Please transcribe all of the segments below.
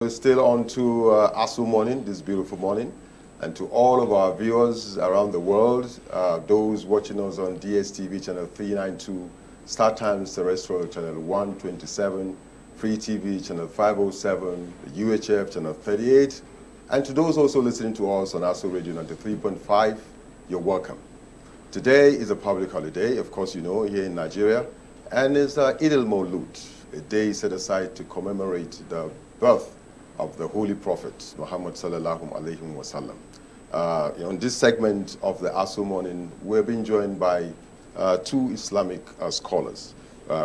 We're still on to ASU morning, this beautiful morning, and to all of our viewers around the world, those watching us on DSTV channel 392, Star Times Terrestrial channel 127, Free TV channel 507, UHF channel 38, and to those also listening to us on ASU Radio 93.5, you're welcome. Today is a public holiday, of course you know, here in Nigeria, and it's Eid al-Mawlud, a day set aside to commemorate the birth of the Holy Prophet, Muhammad sallallahu alayhi wa sallam. On this segment of the ASU morning, we're being joined by two Islamic scholars.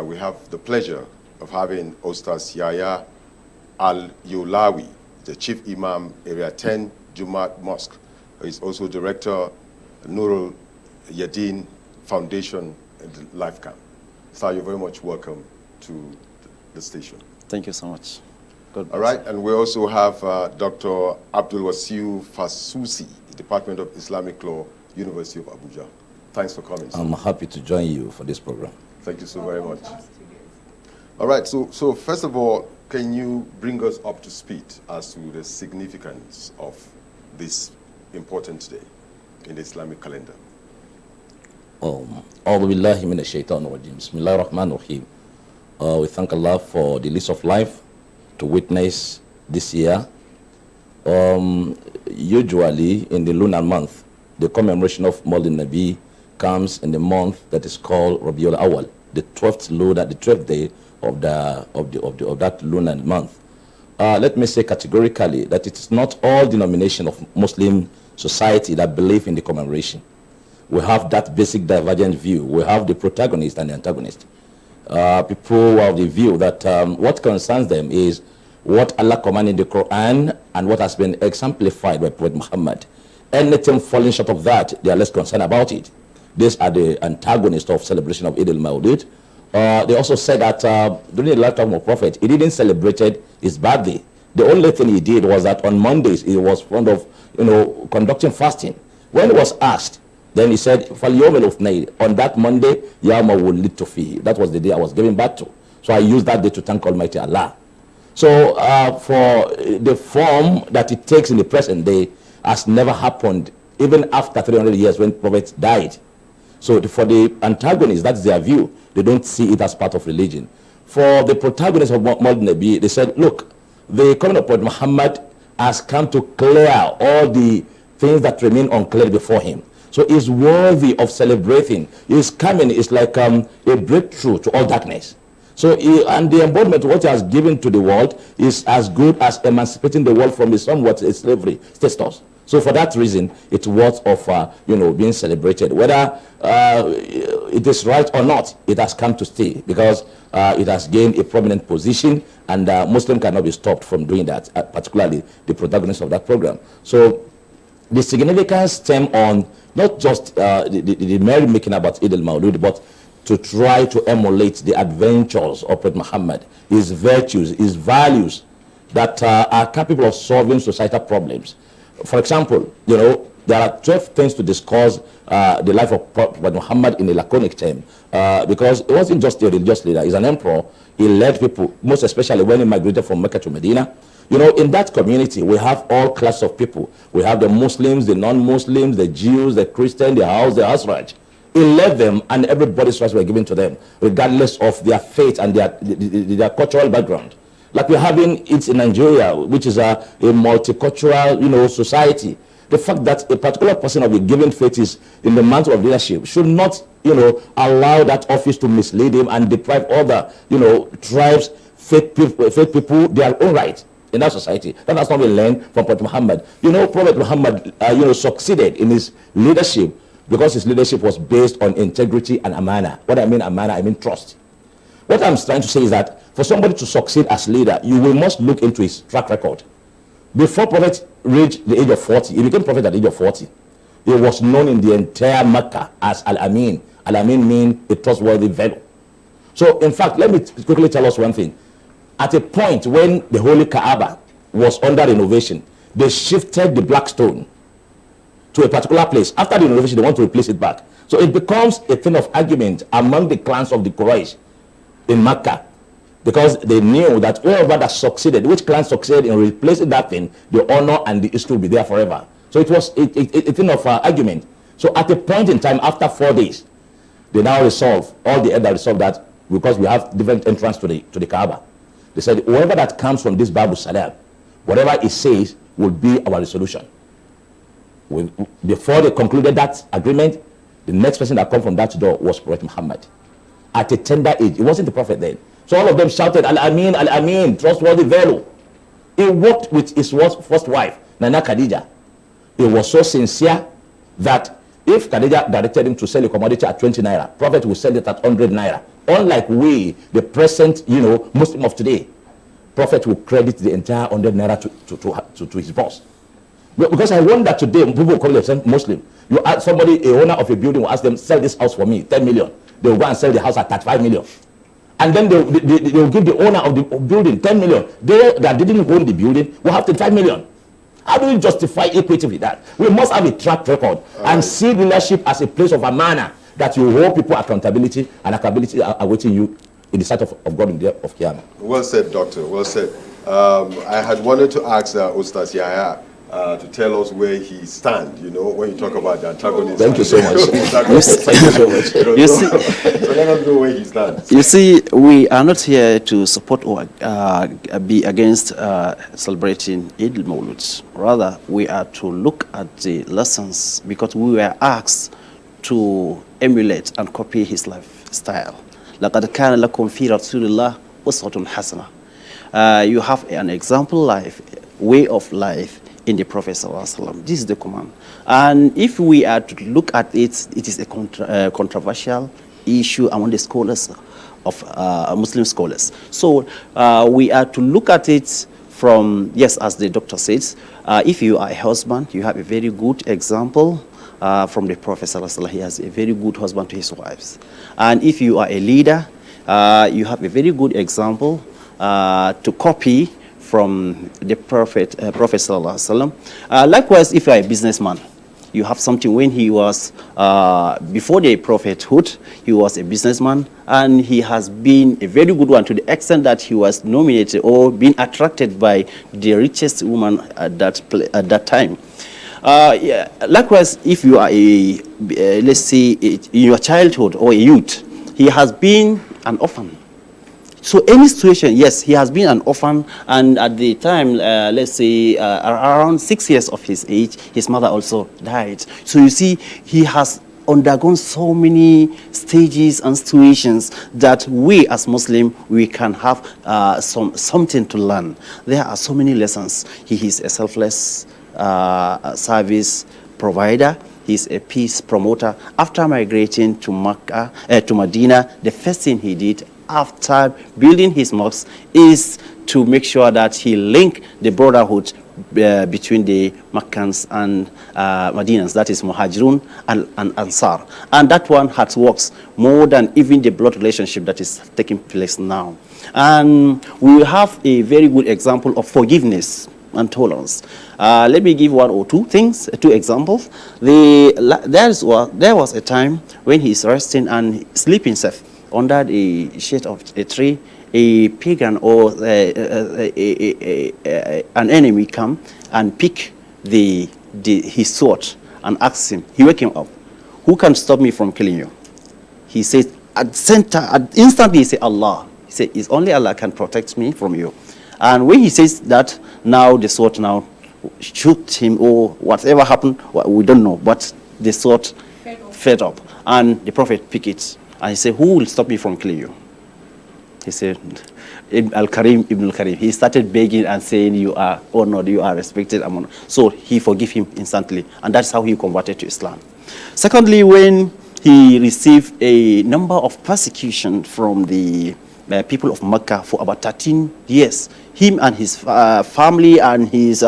We have the pleasure of having Ustaz Yahya Al-Yulawi, the Chief Imam, Area 10, Jumaat Mosque. He's also Director, Nurul Yadin Foundation and Life Camp. Sir, you're very much welcome to the station. Thank you so much. All right, and we also have Dr. Abdul Wasiu Fasusi, Department of Islamic Law, University of Abuja. Thanks for coming, sir. I'm happy to join you for this program. Thank you so very much. All right, so first of all, can you bring us up to speed as to the significance of this important day in the Islamic calendar? A'udhu billahi minash shaitanir rajim. Bismillahir rahmanir rahim. We thank Allah for the lease of life to witness this year. Usually in the lunar month, the commemoration of Maulid Nabi comes in the month that is called Rabiul Awal, the 12th lunar, the 12th day of that lunar month. Let me say categorically that it is not all denomination of Muslim society that believe in the commemoration. We have that basic divergent view. We have the protagonist and the antagonist. People who have the view that what concerns them is what Allah commanded in the Quran and what has been exemplified by Prophet Muhammad. Anything falling short of that, they are less concerned about it. These are the antagonists of celebration of Eid al-Mawlid. They also said that during the lifetime of Prophet, he didn't celebrate his birthday. The only thing he did was that on Mondays he was fond of, conducting fasting. When he was asked, then he said, on that Monday, Yawma wulidtu fihi. That was the day I was giving birth to. So I used that day to thank Almighty Allah. So for the form that it takes in the present day has never happened, even after 300 years when Prophet died. So for the antagonists, that's their view. They don't see it as part of religion. For the protagonists of Maulid Nabi, they said, look, the coming of Prophet Muhammad has come to clear all the things that remain unclear before him. So he's worthy of celebrating. His coming is like a breakthrough to all darkness. So and the embodiment of what he has given to the world is as good as emancipating the world from the somewhat slavery status. So for that reason, it's worth of being celebrated. Whether it is right or not, it has come to stay because it has gained a prominent position, and Muslims cannot be stopped from doing that, particularly the protagonists of that program. So the significance stem on not just the merry-making about Eid al-Mawlud, but to try to emulate the adventures of Prophet Muhammad, his virtues, his values that are capable of solving societal problems. For example, there are 12 things to discuss the life of Prophet Muhammad in a laconic term, because it wasn't just a religious leader, he's an emperor. He led people, most especially when he migrated from Mecca to Medina. In that community, we have all classes of people. We have the Muslims, the non-Muslims, the Jews, the Christians, the Haus, the Hazraj. He led them, and everybody's rights were given to them, regardless of their faith and their cultural background. Like we're having it in Nigeria, which is a multicultural, society. The fact that a particular person of a given faith is in the mantle of leadership should not, allow that office to mislead him and deprive other, tribes, faith people their own rights in that society. That has not been learned from Prophet Muhammad. Prophet Muhammad, succeeded in his leadership because his leadership was based on integrity and amana. What I mean amana, I mean trust. What I'm trying to say is that for somebody to succeed as leader, you must look into his track record. Before Prophet reached the age of 40, he became prophet at the age of 40. He was known in the entire Mecca as Al-Amin. Al-Amin means a trustworthy fellow. So, in fact, let me quickly tell us one thing. At a point when the Holy Kaaba was under renovation, they shifted the black stone to a particular place. After the renovation, they want to replace it back. So it becomes a thing of argument among the clans of the Quraysh in Mecca. because they knew that whoever that succeeded, which clan succeeded in replacing that thing, the honor and the history will be there forever. So it was a thing of argument. So at a point in time, after 4 days, they now resolve, all the elders resolve that, because we have different entrance to the Kaaba. They said, whoever that comes from this Babu Salam, whatever it says will be our resolution. Before they concluded that agreement, the next person that came from that door was Prophet Muhammad. At a tender age, it wasn't the Prophet then. So all of them shouted, Al-Amin, Al-Amin, trustworthy fellow. He worked with his first wife, Nana Khadija. He was so sincere that if Khadija directed him to sell a commodity at 20 naira, Prophet will sell it at 100 naira. Unlike we, the present, Muslim of today, Prophet will credit the entire 100 naira to his boss. Because I wonder today, people call themselves Muslim. You ask somebody, a owner of a building, will ask them, sell this house for me, 10 million. They will go and sell the house at 35 million. And then they will give the owner of the building 10 million. They that didn't own the building will have 35 million. How do we justify equity with that? We must have a track record and see leadership as a place of amana, that you hold people accountability, and accountability are awaiting you in the sight of God in the day of Qiyamah. Well said, Doctor. Well said. I had wanted to ask Ustaz Yahya to tell us where he stands, when you talk about the antagonist. Thank you so much. Thank you so much. So let us know where he stands. You see, we are not here to support or be against celebrating Eid al-Mawlud. Rather, we are to look at the lessons, because we were asked to emulate and copy his lifestyle. لَقَدْ كَانَ لَكُمْ فِي رَسُولِ اللَّهِ أُسْوَةٌ حَسَنَةٌ. You have an example way of life in the Prophet ﷺ. This is the command. And if we are to look at it, it is a controversial issue among the scholars of Muslim scholars. So we are to look at it from, yes, as the doctor says, if you are a husband, you have a very good example from the Prophet ﷺ. He has a very good husband to his wives. And if you are a leader, you have a very good example to copy from the Prophet Sallallahu Alaihi Wasallam. Likewise, if you are a businessman, you have something. When he was, before the prophethood, he was a businessman, and he has been a very good one, to the extent that he was nominated or been attracted by the richest woman at that time. Yeah. Likewise, if you are let's say, in your childhood or a youth, he has been an orphan. So any situation, yes, he has been an orphan, and at the time, let's say around 6 years of his age, his mother also died. So you see, he has undergone so many stages and situations that we as Muslim, we can have something to learn. There are so many lessons. He is a selfless service provider. He's a peace promoter. After migrating to Mecca, to Medina, the first thing he did after building his mosque is to make sure that he linked the brotherhood between the Meccans and Medinans, that is Muhajirun and Ansar. And that one has worked more than even the blood relationship that is taking place now. And we have a very good example of forgiveness and tolerance. Let me give one or two examples. There was a time when he is resting and sleeping safe under the shade of a tree. A pagan or an enemy come and pick his sword and ask him. He wake him up. Who can stop me from killing you? He says, instantly he said, Allah. He said, it's only Allah can protect me from you. And when he says that, now the sword now shoot him, or whatever happened, we don't know, but the sword fed up. And the Prophet picked it. And he said, who will stop me from killing you? He said, Ibn al-Karim. He started begging and saying, you are honored, you are respected. So he forgave him instantly. And that's how he converted to Islam. Secondly, when he received a number of persecution from the people of Mecca for about 13 years, him and his family and his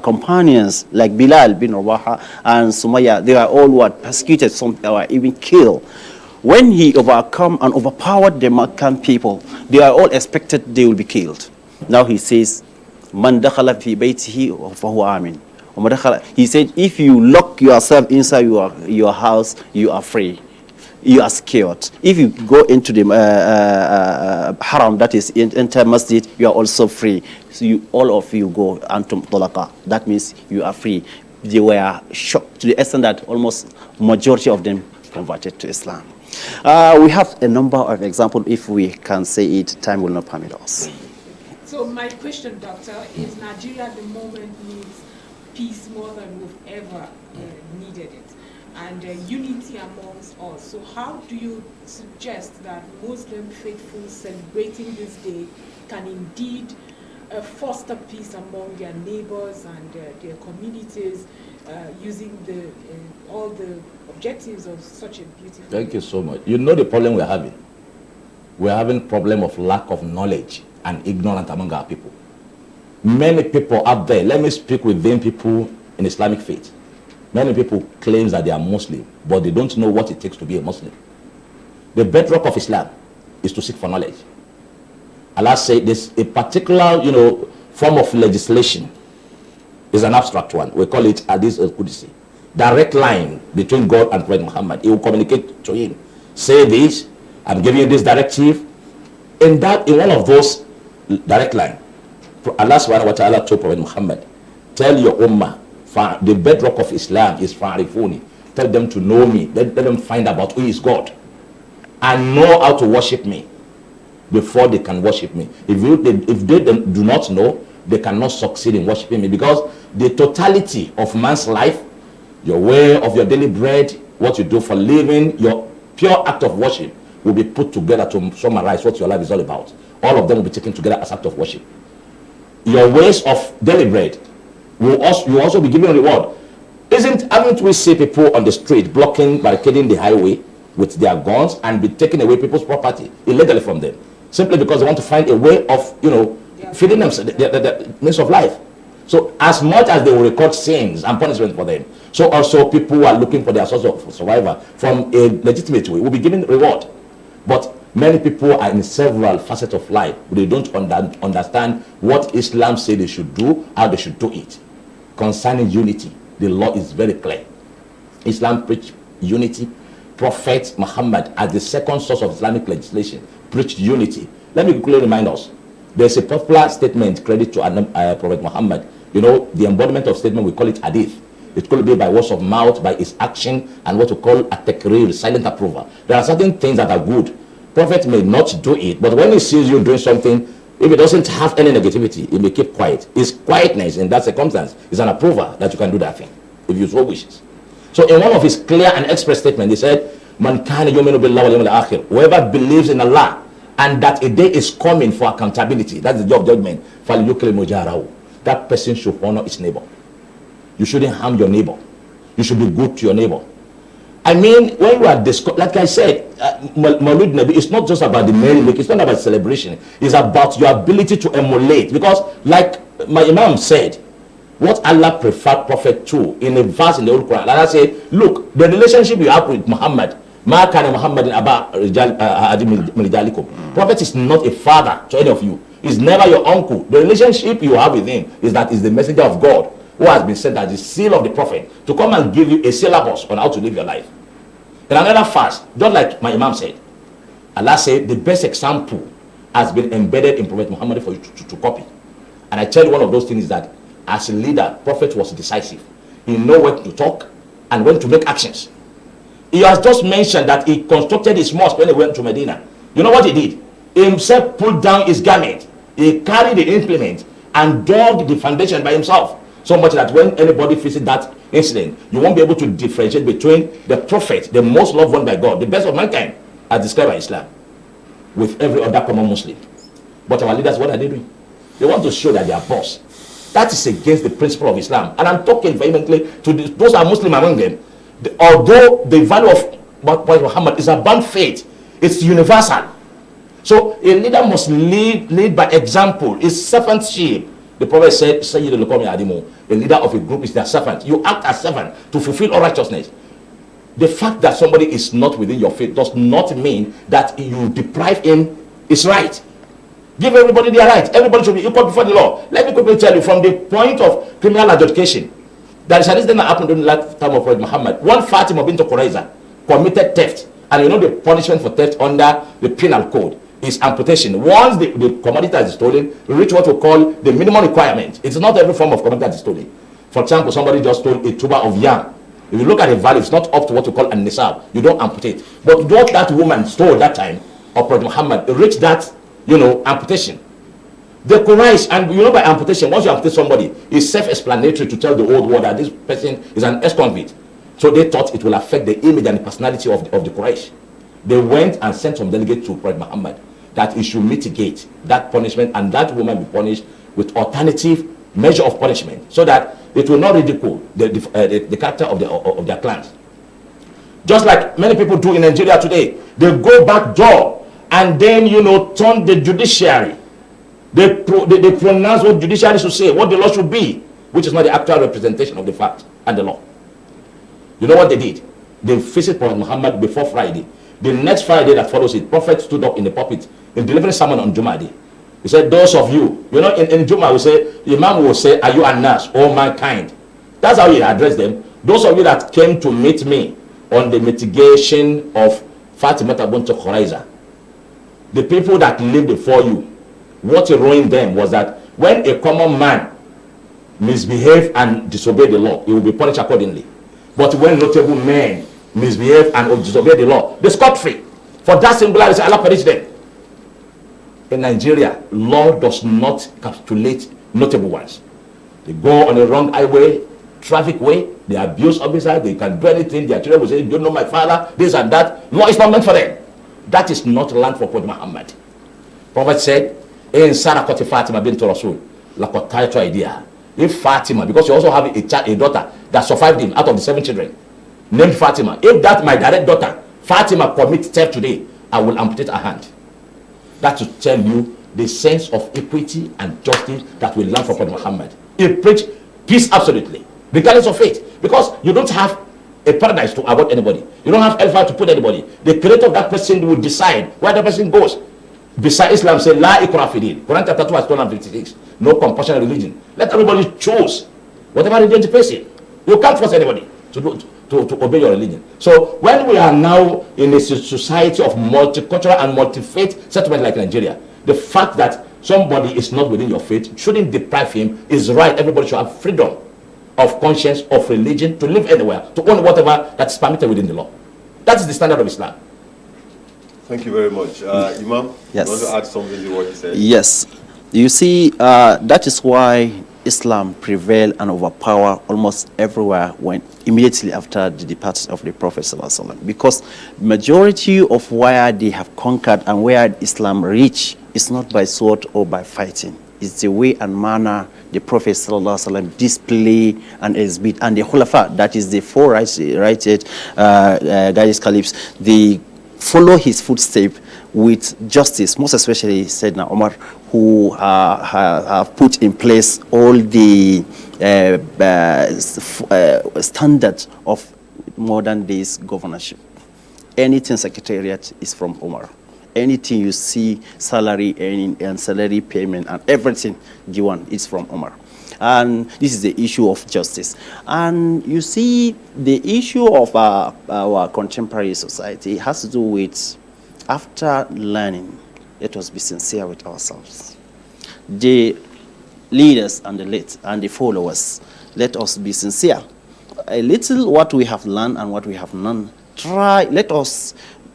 companions, like Bilal bin Rawaha and Sumayya, they were all persecuted, some were even killed. When he overcome and overpowered the Meccan people, they are all expected they will be killed. Now he says, Man dakhala fi baytihi fahuwa amin. He said, if you lock yourself inside your house, you are free. you are scared. If you go into the haram, that is enter masjid, you are also free. So all of you go antum talaqa. That means you are free. They were shocked to the extent that almost majority of them converted to Islam. We have a number of examples. If we can say it, time will not permit us. So my question, Doctor, is Nigeria at the moment needs peace more than we've ever needed it, and unity amongst us. So how do you suggest that Muslim faithful celebrating this day can indeed foster peace among their neighbors and their communities, using all the objectives of such a beautiful Thank day? you so much. You know the problem we're having? We're having problem of lack of knowledge and ignorance among our people. Many people out there, let me speak within people in Islamic faith. Many people claim that they are Muslim, but they don't know what it takes to be a Muslim. The bedrock of Islam is to seek for knowledge. Allah said this, a particular, form of legislation is an abstract one. We call it Hadith al-Qudsi. Direct line between God and Prophet Muhammad. He will communicate to him. Say this, I'm giving you this directive. In one of those direct line, Allah subhanahu wa ta'ala told Prophet Muhammad, tell your ummah, the bedrock of Islam is fa'arifuni. Tell them to know me. Let them find about who is God and know how to worship me before they can worship me. If they do not know, they cannot succeed in worshiping me, because the totality of man's life, your way of your daily bread, what you do for living, your pure act of worship will be put together to summarize what your life is all about. All of them will be taken together as act of worship. Your ways of daily bread will also be given a reward. Haven't we seen people on the street barricading the highway with their guns and be taking away people's property illegally from them, simply because they want to find a way of, feeding them the means of life? So as much as they will record sins and punishment for them, so also people who are looking for their source of survival from a legitimate way will be given reward. But many people are in several facets of life. They don't understand what Islam says they should do, how they should do it. Concerning unity, the law is very clear. Islam preached unity. Prophet Muhammad, as the second source of Islamic legislation, preached unity. Let me quickly remind us. There's a popular statement credit to Prophet Muhammad. The embodiment of statement, we call it hadith. It could be by words of mouth, by his action, and what we call a takrir, silent approval. There are certain things that are good. Prophet may not do it, but when he sees you doing something, if it doesn't have any negativity, he may keep quiet. His quietness in that circumstance is an approval that you can do that thing, if you so wishes. So in one of his clear and express statements, he said, Man kana yuminu billahi wal yawmil akhir. Whoever believes in Allah and that a day is coming for accountability, that's the day of judgment, falyukrim jarahu. That person should honor his neighbor. You shouldn't harm your neighbor. You should be good to your neighbor. I mean, when you are like I said, Maulud Nabi, it's not just about the merry make, it's not about celebration. It's about your ability to emulate. Because like my Imam said, what Allah preferred Prophet to in a verse in the Old Quran, Allah said, look, the relationship you have with Muhammad, Prophet is not a father to any of you. He's never your uncle. The relationship you have with him is that he's the messenger of God who has been sent as the seal of the prophet to come and give you a syllabus on how to live your life. In another verse, just like my Imam said, Allah said the best example has been embedded in Prophet Muhammad for you to copy. And I tell you, one of those things is that as a leader, Prophet was decisive. He knew when to talk and when to make actions. He has just mentioned that he constructed his mosque when he went to Medina. You know what he did? He himself pulled down his garment. He carried the implement and dug the foundation by himself. So much that when anybody visits that incident, you won't be able to differentiate between the prophet, the most loved one by God, the best of mankind, as described by Islam, with every other common Muslim. But our leaders, what are they doing? They want to show that they are boss. That is against the principle of Islam. And I'm talking vehemently to those who are Muslim among them. Although the value of Prophet Muhammad is about faith, it's universal. So a leader must lead by example. It's servantship. The Prophet said, a leader of a group is their servant. You act as servant to fulfill all righteousness. The fact that somebody is not within your faith does not mean that you deprive him his right. Give everybody their right. Everybody should be equal before the law. Let me quickly tell you, from the point of criminal adjudication, there is an incident that happened during the lifetime of Prophet Muhammad. One Fatima bint Qurayza committed theft And you know the punishment for theft under the penal code is amputation. Once the commodity is stolen, we reach what we call the minimum requirement. It's not every form of commodity that is stolen. For example, somebody just stole a tuber of yam. If you look at the value, it's not up to what we call an nisab. You don't amputate. But what that woman stole that time, or Prophet Muhammad, reached that, amputation. The Quraysh, and you know by amputation, once you amputate somebody, it's self-explanatory to tell the old world that this person is an ex-convict. So they thought it will affect the image and the personality of the Quraysh. They went and sent some delegates to Prophet Muhammad that he should mitigate that punishment and that woman be punished with alternative measure of punishment so that it will not ridicule the character of their clans. Just like many people do in Nigeria today, they go back door and then turn the judiciary. They pronounce what judiciary should say, what the law should be, which is not the actual representation of the fact and the law. You know what they did? They visited Prophet Muhammad before Friday. The next Friday that follows it, Prophet stood up in the pulpit in delivering sermon on Jum'ah Day. He said, those of you, in Jum'ah we say, the Imam will say, are you Anas, all mankind? That's how he addressed them. Those of you that came to meet me on the mitigation of Fatima bint Khuraiza, the people that lived before you, what ruined them was that when a common man misbehaved and disobeyed the law, he will be punished accordingly. But when notable men misbehave and disobey the law, they scot free. For that singularity, Allah punish them. In Nigeria, law does not capitulate notable ones. They go on a wrong highway, traffic way, they abuse officers, they can do anything. Their children will say, you don't know my father, this and that. Law is not meant for them. That is not land for Prophet Muhammad. Prophet said, in Sarakoti Fatima bint Rasul, Lakotaitu idea. If Fatima, because you also have a daughter that survived him out of the 7 children, named Fatima. If that my direct daughter, Fatima, commits theft today, I will amputate her hand. That to tell you the sense of equity and justice that we learn from Prophet Muhammad. He preached peace absolutely, regardless of faith. Because you don't have a paradise to avoid anybody. You don't have hellfire to put anybody. The creator of that person will decide where the person goes. Beside Islam, say, La ikra fi din. Quran chapter 2 verse 256. No compulsion religion. Let everybody choose whatever religion they face in. You can't force anybody to obey your religion. So when we are now in a society of multicultural and multi-faith settlement like Nigeria, the fact that somebody is not within your faith shouldn't deprive him. Is right. Everybody should have freedom of conscience, of religion, to live anywhere, to own whatever that's permitted within the law. That is the standard of Islam. Thank you very much. Imam, Yes. you want to add something to what you said? Yes. You see, that is why Islam prevailed and overpower almost everywhere when immediately after the departure of the Prophet ﷺ. Because majority of where they have conquered and where Islam reached is not by sword or by fighting. It's the way and manner the Prophet ﷺ display and exhibit, and the Khulafa, that is the 4 righteous guidance caliphs, they follow his footsteps with justice, most especially Sayyidina Umar, who have put in place all the standards of modern days governorship. Anything secretariat is from Umar. Anything you see, salary earning and salary payment and everything, the one is from Umar. And this is the issue of justice. And you see, the issue of our contemporary society has to do with, after learning, let us be sincere with ourselves. The leaders and the late and the followers, let us be sincere. A little what we have learned and what we have known, let us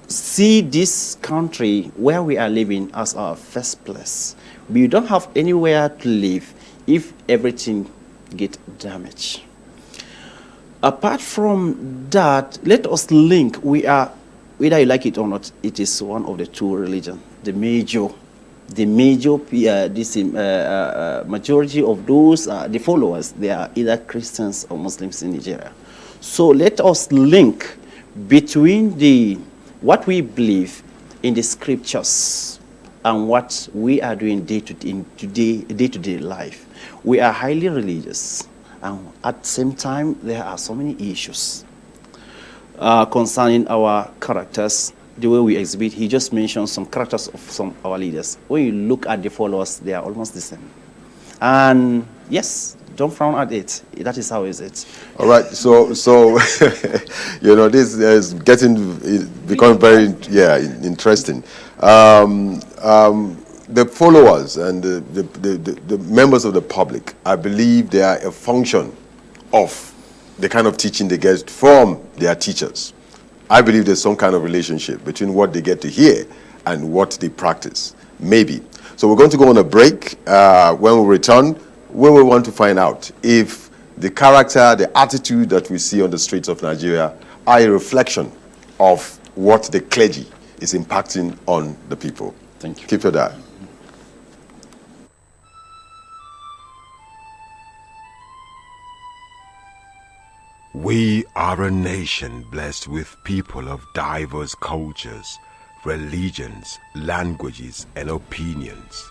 see this country where we are living as our first place. We don't have anywhere to live if everything gets damaged. Apart from that, let us link. We are, whether you like it or not, it is one of the 2 religions. The majority of those, the followers, they are either Christians or Muslims in Nigeria. So let us link between what we believe in the scriptures and what we are doing day-to-day life. We are highly religious, and at the same time, there are so many issues concerning our characters, the way we exhibit. He just mentioned some characters of some of our leaders. When you look at the followers, they are almost the same. And yes, Don't frown at it. That is how is it. All right, so this is becoming very interesting. The followers and the members of the public, I believe they are a function of the kind of teaching they get from their teachers. I believe there's some kind of relationship between what they get to hear and what they practice. Maybe. So we're going to go on a break. When we return, we will want to find out if the character, the attitude that we see on the streets of Nigeria are a reflection of what the clergy is impacting on the people. Thank you. Keep your eye. We are a nation blessed with people of diverse cultures, religions, languages, and opinions.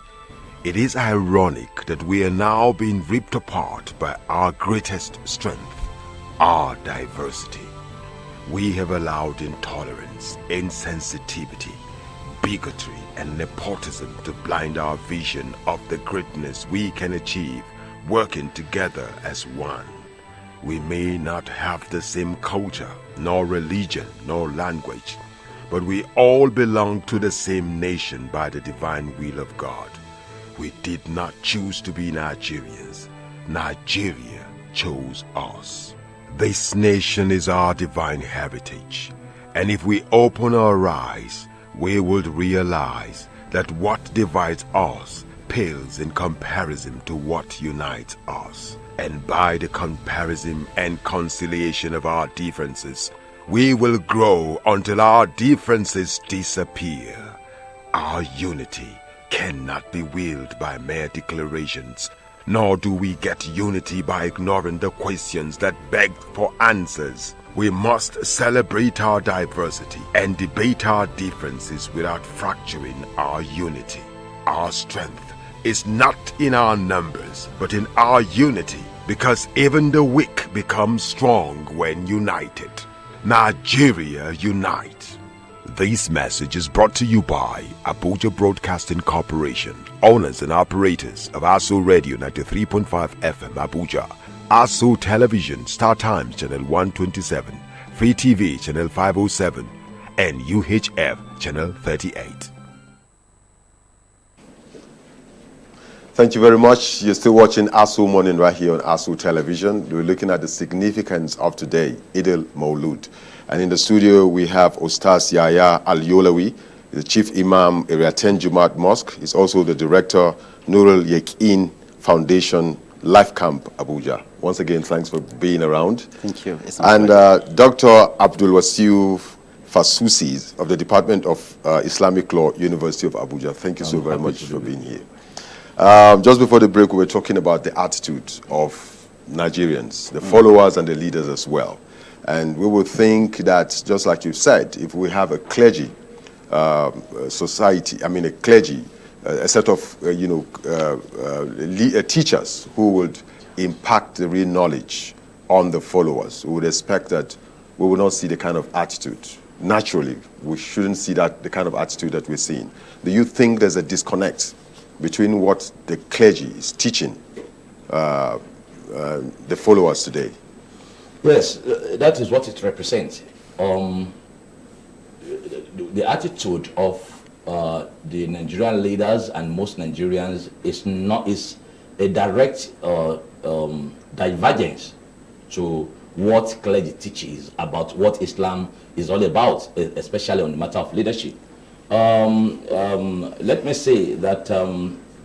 It is ironic that we are now being ripped apart by our greatest strength, our diversity. We have allowed intolerance, insensitivity, bigotry, and nepotism to blind our vision of the greatness we can achieve working together as one. We may not have the same culture, nor religion, nor language, but we all belong to the same nation by the divine will of God. We did not choose to be Nigerians. Nigeria chose us. This nation is our divine heritage, and if we open our eyes, we would realize that what divides us pales in comparison to what unites us. And by the comparison and conciliation of our differences, we will grow until our differences disappear. Our unity cannot be willed by mere declarations, nor do we get unity by ignoring the questions that beg for answers. We must celebrate our diversity and debate our differences without fracturing our unity. Our strength is not in our numbers, but in our unity, because even the weak become strong when united. Nigeria unite. This message is brought to you by Abuja Broadcasting Corporation, owners and operators of ASU Radio 93.5 FM Abuja, ASU Television Star Times Channel 127, Free TV Channel 507, and UHF Channel 38. Thank you very much. You're still watching ASU Morning right here on ASU Television. We're looking at the significance of today, Eid al-Mawlud. And in the studio, we have Ustaz Yahya Al-Yolawi, the Chief Imam, Area 10 Jumaat Mosque. He's also the Director, Nurul Yaqeen Foundation, Life Camp, Abuja. Once again, thanks for being around. Thank you. And Dr. Abdul Wasiu Fasusi of the Department of Islamic Law, University of Abuja. Thank you so very much for being here. Just before the break, we were talking about the attitude of Nigerians, the followers and the leaders as well. And we would think that, just like you said, if we have a clergy society, a clergy, a set of teachers who would impact the real knowledge on the followers, we would expect that we will not see the kind of attitude. Naturally, we shouldn't see the kind of attitude that we're seeing. Do you think there's a disconnect between what the clergy is teaching the followers today? Yes, that is what it represents. The attitude of the Nigerian leaders and most Nigerians is a direct divergence to what clergy teaches about what Islam is all about, especially on the matter of leadership. Let me say that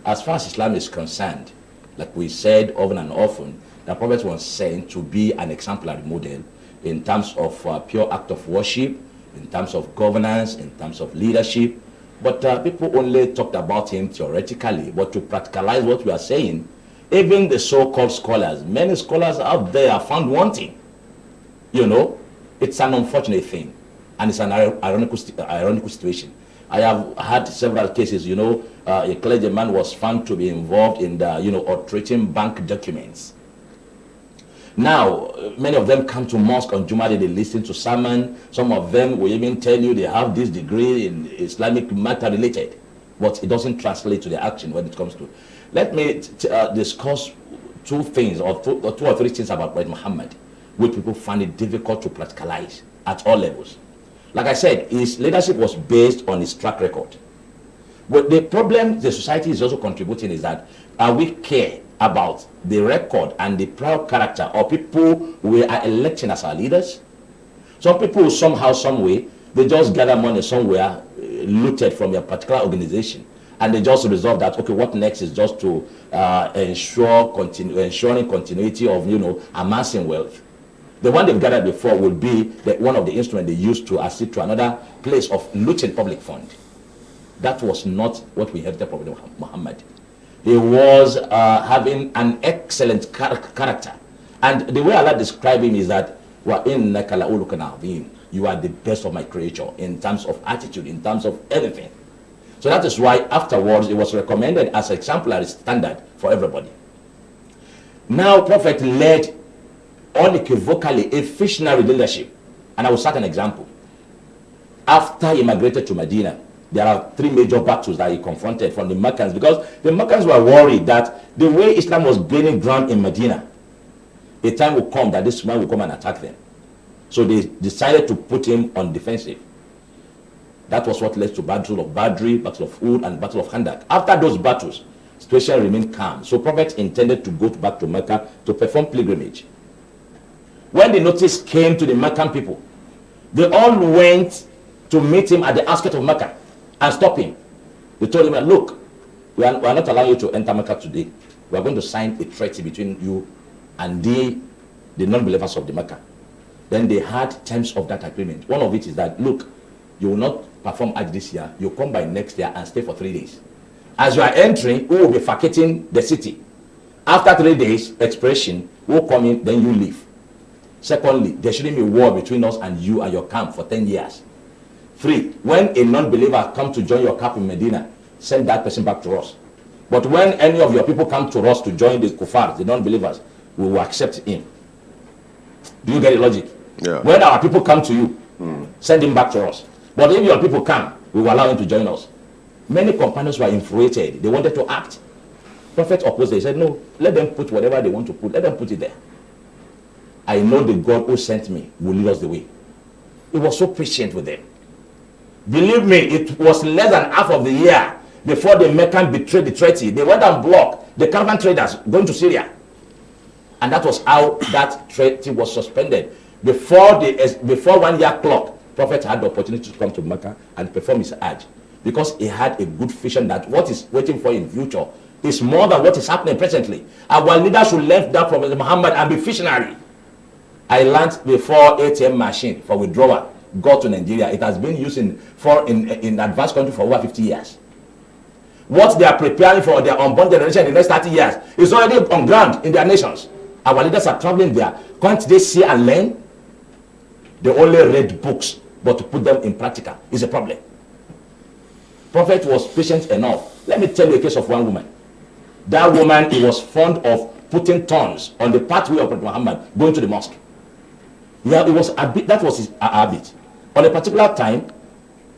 as far as Islam is concerned, like we said often and often, the Prophet was sent to be an exemplary model in terms of pure act of worship, in terms of governance, in terms of leadership. But people only talked about him theoretically, but to practicalize what we are saying, even the so-called scholars, many scholars out there are found wanting. You know, it's an unfortunate thing, and it's an ironical situation. I have had several cases, a clergyman was found to be involved in the, altering bank documents. Now, many of them come to mosque on Jumu'ah Day, they listen to sermon. Some of them will even tell you they have this degree in Islamic matter related, but it doesn't translate to the action when it comes to. Let me discuss two things or two or three things about Prophet Muhammad which people find it difficult to practicalize at all levels. Like I said, his leadership was based on his track record. But the problem the society is also contributing is that we care about the record and the proud character of people we are electing as our leaders. Some people somehow, some way, they just gather money somewhere, looted from a particular organization, and they just resolve that, okay, what next is just to ensuring continuity of, amassing wealth. The one they've gathered before will be one of the instruments they use to assist to another place of looting public fund. That was not what we inherited from Prophet Muhammad. He was having an excellent character. And the way Allah described him is that, وَإِنَّكَ لَأُولُكَ عَظِيمٌ, you are the best of my creature in terms of attitude, in terms of everything. So that is why afterwards it was recommended as an exemplary standard for everybody. Now Prophet led unequivocally a visionary leadership. And I will start an example. After he migrated to Medina, there are three major battles that he confronted from the Meccans, because the Meccans were worried that the way Islam was gaining ground in Medina, a time will come that this man will come and attack them. So they decided to put him on defensive. That was what led to Battle of Badri, Battle of Uhud, and Battle of Khandaq. After those battles, situation remained calm. So Prophet intended to go back to Mecca to perform pilgrimage. When the notice came to the Meccan people, they all went to meet him at the outskirts of Mecca and stop him. They told him, look, we are not allowing you to enter Mecca today. We are going to sign a treaty between you and the non-believers of the Mecca. Then they had terms of that agreement. One of it is that, look, you will not perform Hajj this year. You come by next year and stay for 3 days. As you are entering, we will be vacating the city. After 3 days expiration, we will come in, then you leave. Secondly, there shouldn't be war between us and you and your camp for 10 years. 3, when a non-believer comes to join your camp in Medina, send that person back to us. But when any of your people come to us to join the kuffar, the non-believers, we will accept him. Do you get the logic? Yeah. When our people come to you, send him back to us. But if your people come, we will allow him to join us. Many companions were infuriated. They wanted to act. Prophet opposed. They said, no, let them put whatever they want to put. Let them put it there. I know the God who sent me will lead us the way. He was so patient with them. Believe me, it was less than half of the year before the Meccan betrayed the treaty. They went and blocked the caravan traders going to Syria. And that was how that treaty was suspended. Before 1 year clock, Prophet had the opportunity to come to Mecca and perform his Hajj, because he had a good vision that what is waiting for in future is more than what is happening presently. Our leaders should learn that from Muhammad and be visionary. I learned before ATM machine for withdrawal got to Nigeria. It has been used in advanced country for over 50 years. What they are preparing for their unborn generation in the next 30 years is already on ground in their nations. Our leaders are traveling there. Can't they see and learn? They only read books, but to put them in practical is a problem. Prophet was patient enough. Let me tell you a case of one woman. That woman, he was fond of putting thorns on the pathway of Prophet Muhammad going to the mosque. Yeah, it was a bit, that was his habit. On a particular time,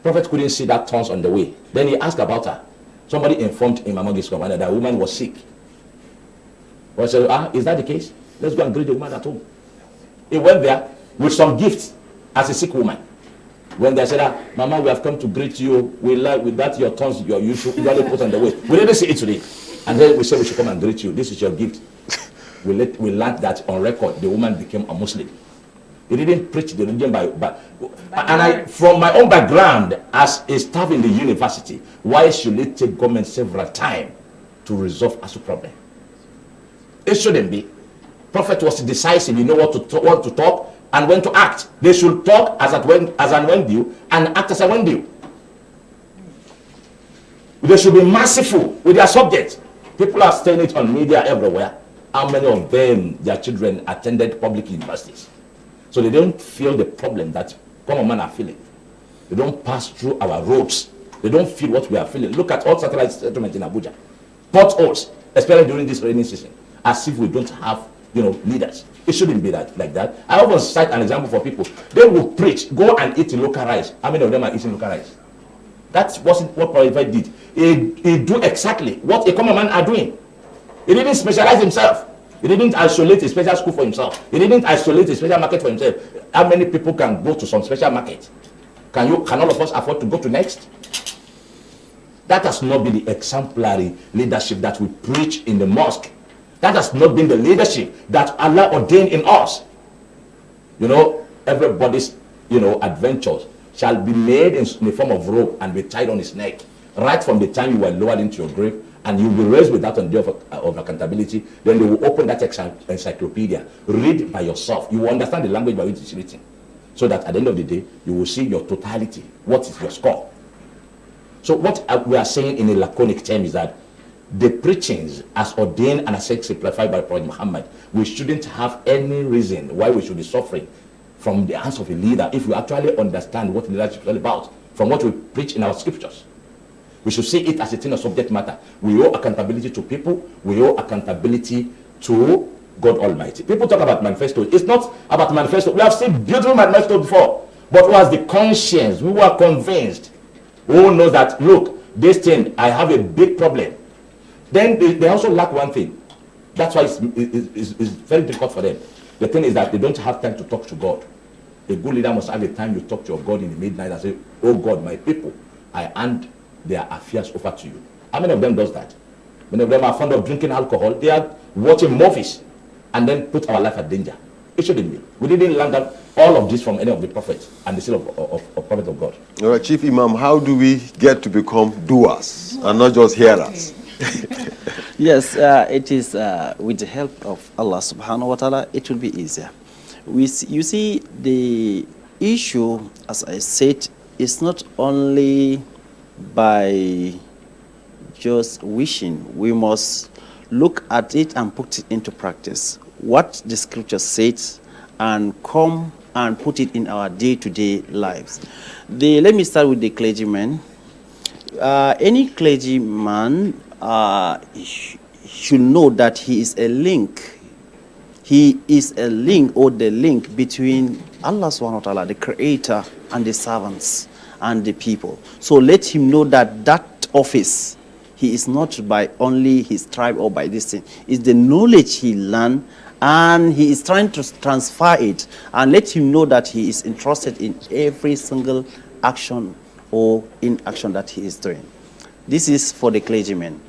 Prophet couldn't see that thorns on the way. Then he asked about her. Somebody informed him among his companions that the woman was sick. Well, I said, is that the case? Let's go and greet the woman at home. He went there with some gifts as a sick woman. When they said, Mama, we have come to greet you. We like with that your thorns you usually put on the way. We didn't see it today. And then we said we should come and greet you. This is your gift. We learned that on record. The woman became a Muslim. He didn't preach the religion from my own background as a staff in the university, why should it take government several times to resolve as a problem? It shouldn't be. Prophet was decisive. You know what to talk and when to act. They should talk as and when due and act as and when due. They should be merciful with their subjects. People are saying it on media everywhere. How many of them, their children, attended public universities? So they don't feel the problem that common men are feeling. They don't pass through our roads. They don't feel what we are feeling. Look at all satellite settlements in Abuja. Potholes, especially during this rainy season, as if we don't have, leaders. It shouldn't be like that. I often cite an example for people. They will preach, go and eat local rice. How many of them are eating local rice? That wasn't what Prophet did. He do exactly what a common man are doing. He didn't specialize himself. He didn't isolate a special school for himself. He didn't isolate a special market for himself. How many people can go to some special market? Can all of us afford to go to next? That has not been the exemplary leadership that we preach in the mosque. That has not been the leadership that Allah ordained in us. You know, everybody's, adventures shall be made in the form of rope and be tied on his neck. Right from the time you were lowered into your grave, and you'll be raised without on day of accountability. Then they will open that encyclopedia. Read by yourself. You will understand the language by which it's written. So that at the end of the day, you will see your totality. What is your score? So what we are saying in a laconic term is that the preachings as ordained and as exemplified by Prophet Muhammad, we shouldn't have any reason why we should be suffering from the hands of a leader if we actually understand what leadership is all about from what we preach in our scriptures. We should see it as a thing of subject matter. We owe accountability to people. We owe accountability to God Almighty. People talk about manifesto. It's not about manifesto. We have seen beautiful manifesto before. But who has the conscience? Who are convinced? Who knows that, look, this thing, I have a big problem. Then they also lack one thing. That's why it's very difficult for them. The thing is that they don't have time to talk to God. A good leader must have the time you talk to your God in the midnight and say, oh God, my people, I hand their affairs over to you. How many of them does that? Many of them are fond of drinking alcohol. They are watching movies and then put our life at danger. It shouldn't be. We didn't learn that all of this from any of the prophets and the seal of prophet of God. All right, Chief Imam, how do we get to become doers and not just hearers? Yes, it is with the help of Allah subhanahu wa ta'ala, it will be easier. You see, the issue, as I said, is not only by just wishing. We must look at it and put it into practice. What the scripture says and come and put it in our day-to-day lives. Let me start with the clergyman. Any clergyman should know that he is a link. He is a link, or the link between Allah subhanahu wa ta'ala, the creator, and the servants and the people. So let him know that that office, he is not by only his tribe or by this thing. It's the knowledge he learned, and he is trying to transfer it. And let him know that he is interested in every single action or inaction that he is doing. This is for the clergymen.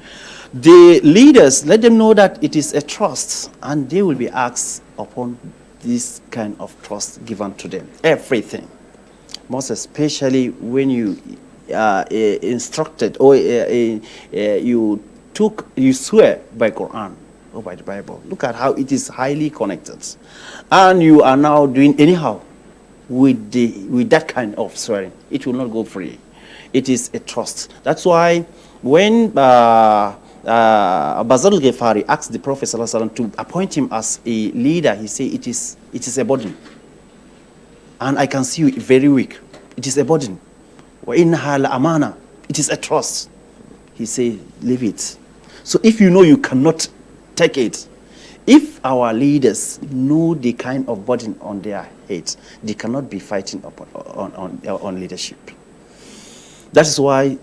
The leaders, let them know that it is a trust, and they will be asked upon this kind of trust given to them. Everything. Most especially when you instructed or you swear by Quran or by the Bible. Look at how it is highly connected, and you are now doing anyhow with that kind of swearing. It will not go free. It is a trust. That's why when Bazar al-Ghifari asked the Prophet ﷺ to appoint him as a leader, he said it is a burden. And I can see you very weak. It is a burden. وَإِنَّهَا لَأَمَانَةٌ. It is a trust. He said, leave it. So if you know you cannot take it, if our leaders know the kind of burden on their heads, they cannot be fighting on leadership. That is why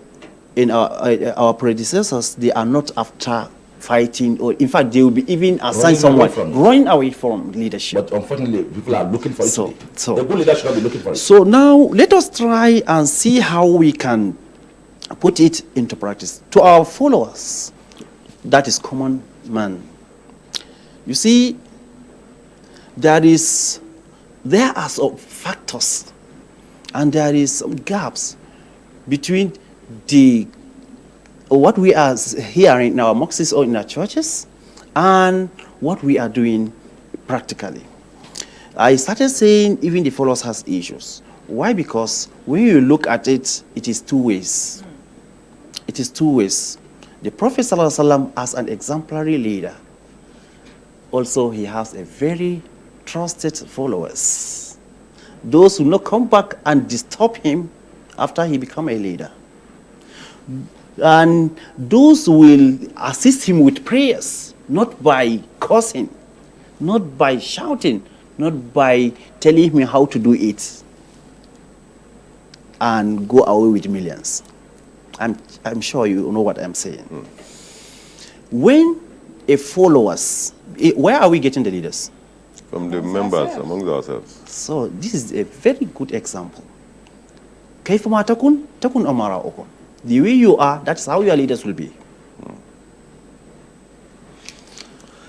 in our predecessors, they are not after fighting, or in fact, they will be even assign someone running away from leadership. But unfortunately, people are looking for it. So the good leader should not be looking for it. So now let us try and see how we can put it into practice. To our followers, that is common man. You see, there are some factors and there is some gaps between what we are hearing in our mosques or in our churches and what we are doing practically. I started saying even the followers has issues. Why? Because when you look at it, it is two ways. It is two ways. The Prophet ﷺ as an exemplary leader, also he has a very trusted followers. Those who not come back and disturb him after he become a leader. And those will assist him with prayers, not by cursing, not by shouting, not by telling him how to do it and go away with millions. I'm sure you know what I'm saying. When a followers. Where are we getting the leaders? From the members, among ourselves. So this is a very good example. كيفما تكن تكن أمراؤكم. The way you are, that's how your leaders will be.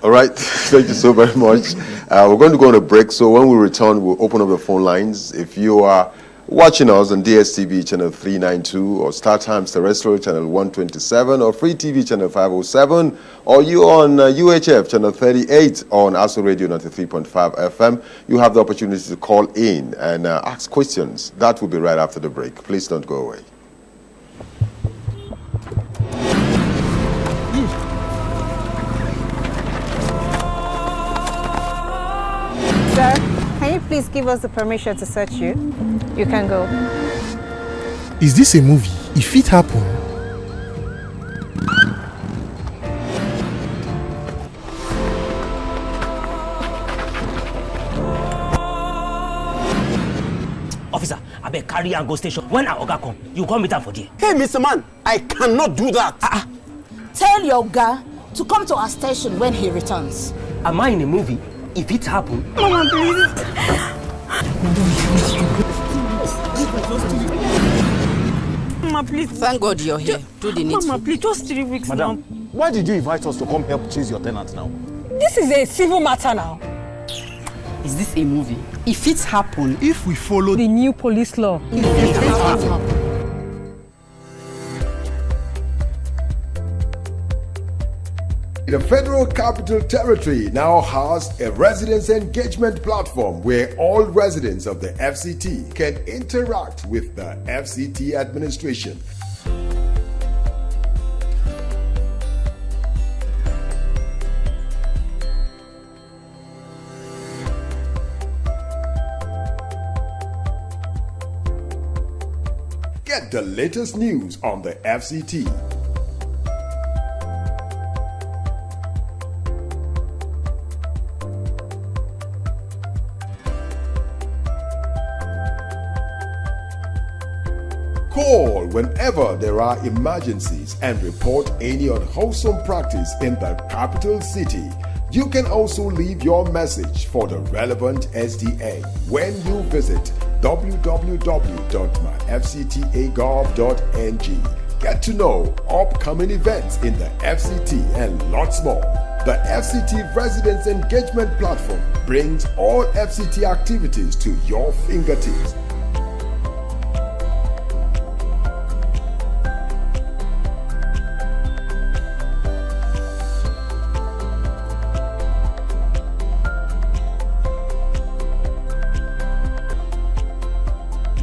All right, thank you so very much. We're going to go on a break, so when we return, we'll open up the phone lines. If you are watching us on DSTV channel 392 or Star Times Terrestrial channel 127 or Free TV channel 507, or you on UHF channel 38 or on ASO Radio 93.5 FM, you have the opportunity to call in and ask questions. That will be right after the break. Please don't go away. Sir, can you please give us the permission to search you? You can go. Is this a movie? If it happened. Officer, I beg carry and go station. When our Oga come, you come meet am for there. Hey, Mr. Man, I cannot do that. Tell your guy to come to our station when he returns. Am I in a movie? If it happen, Mama, please. Mama, please. Thank God you're here. Do the needful. Mama, please, just 3 weeks Madam, now. why did you invite us to come help chase your tenant now? This is a civil matter now. Is this a movie? If it happen, If we follow The new police law. The Federal Capital Territory now has a residents engagement platform where all residents of the FCT can interact with the FCT administration. Get the latest news on the FCT. Call whenever there are emergencies and report any unwholesome practice in the capital city. You can also leave your message for the relevant SDA when you visit www.myfcta.gov.ng. Get to know upcoming events in the FCT and lots more. The FCT Residents Engagement Platform brings all FCT activities to your fingertips.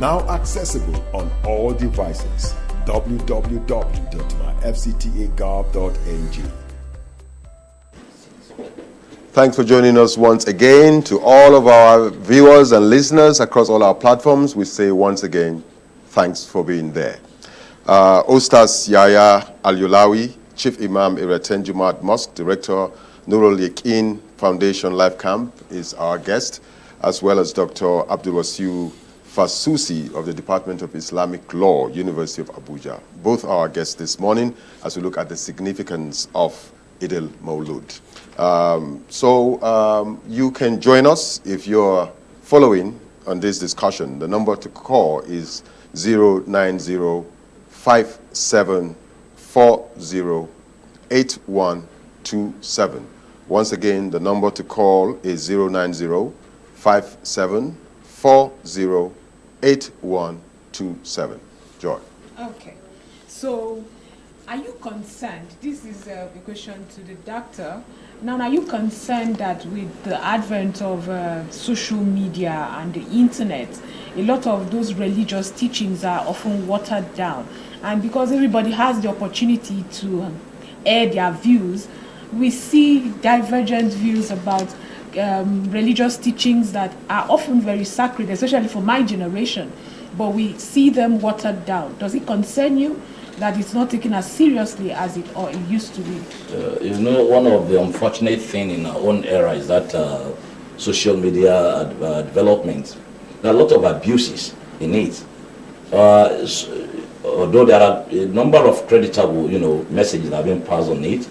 Now accessible on all devices. www.myfcta.gov.ng. Thanks for joining us once again. To all of our viewers and listeners across all our platforms, we say once again, thanks for being there. Ustaz Yahya Al-Yulawi, Chief Imam Ireten Jumaat Mosque, Director Nurul Yakin Foundation Life Camp is our guest, as well as Dr. Abdul Wasiu Fasusi of the Department of Islamic Law, University of Abuja. Both are our guests this morning as we look at the significance of Eid al-Mawlud. You can join us if you're following on this discussion. The number to call is 090-5740-8127. Once again, the number to call is 090-5740-8127. Joy. Okay. So, are you concerned? This is a question to the doctor. Now, are you concerned that with the advent of social media and the internet, a lot of those religious teachings are often watered down? And because everybody has the opportunity to air their views, we see divergent views about religious teachings that are often very sacred, especially for my generation, but we see them watered down. Does it concern you that it's not taken as seriously as it used to be? One of the unfortunate things in our own era is that social media development, there are a lot of abuses in it. Although there are a number of creditable, messages that have been passed on it,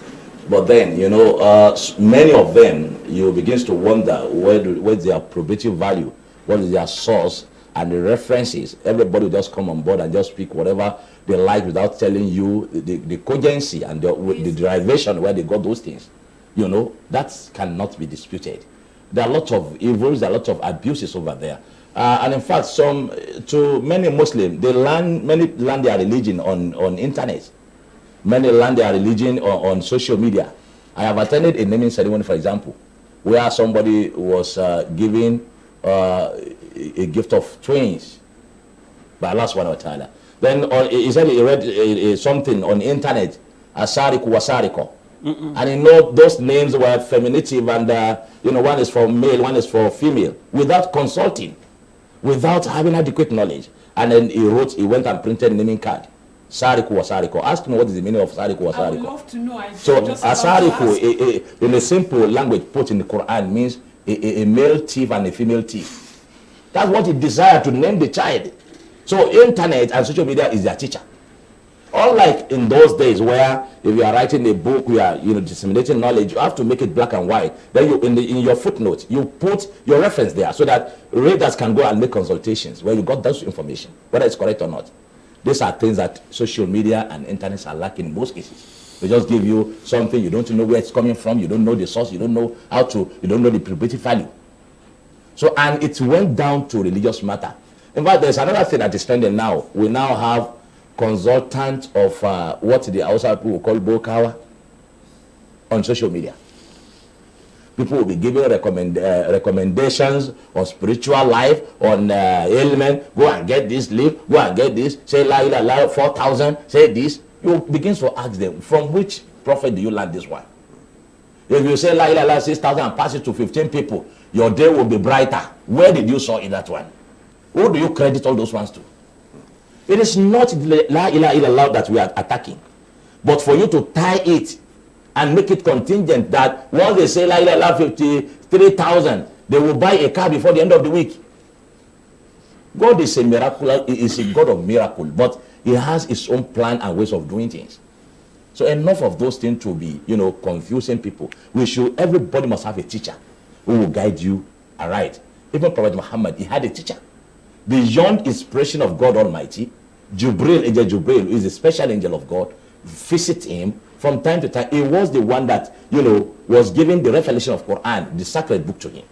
But then, many of them, you begin to wonder where's their probative value, what is their source, and the references. Everybody will just come on board and just speak whatever they like without telling you the cogency and the derivation where they got those things. That cannot be disputed. There are a lot of evils, there are a lot of abuses over there. And in fact, many Muslims, many learn their religion on internet. Many learn their religion on social media. I have attended a naming ceremony, for example, where somebody was giving a gift of twins by Allah subhanahu wa ta'ala. Then he said he read something on the internet, Asariku Wasariko. And those names were feminative, and one is for male, one is for female, without consulting, without having adequate knowledge. And then he went and printed a naming card. Sariku Wasariko. Ask me what is the meaning of Sariku Wasariko. I would love to know. So Asariku, in a simple language put in the Quran, means a male thief and a female thief. That's what he desired to name the child. So internet and social media is their teacher. Unlike in those days where if you are writing a book, you are disseminating knowledge, you have to make it black and white. Then you in your footnote, you put your reference there so that readers can go and make consultations where you got that information, whether it's correct or not. These are things that social media and internet are lacking in most cases. They just give you something, you don't know where it's coming from, you don't know the source, you don't know you don't know the probative value. So, and it went down to religious matter. In fact, there's another thing that is trending now. We now have consultants of what the Hausa people will call Bokawa on social media. People will be giving recommendations on spiritual life, on ailment. Go and get this leaf, go and get this. Say la ilaha illallah 4,000, say this. You begin to ask them, from which prophet do you learn this one? If you say la ilaha illallah 6,000 and pass it to 15 people, your day will be brighter. Where did you saw in that one? Who do you credit all those ones to? It is not la ilaha illallah that we are attacking, but for you to tie it and make it contingent that once they say la ilaha illallah 53,000, they will buy a car before the end of the week. God is a miracle, is a God of miracle, but he has his own plan and ways of doing things. So enough of those things to be, confusing people. Everybody must have a teacher who will guide you aright. Even Prophet Muhammad, he had a teacher. Beyond inspiration of God Almighty, Jibril, Angel Jibril, who is a special angel of God, visit him from time to time. He was the one that, was giving the revelation of Quran, the sacred book, to him.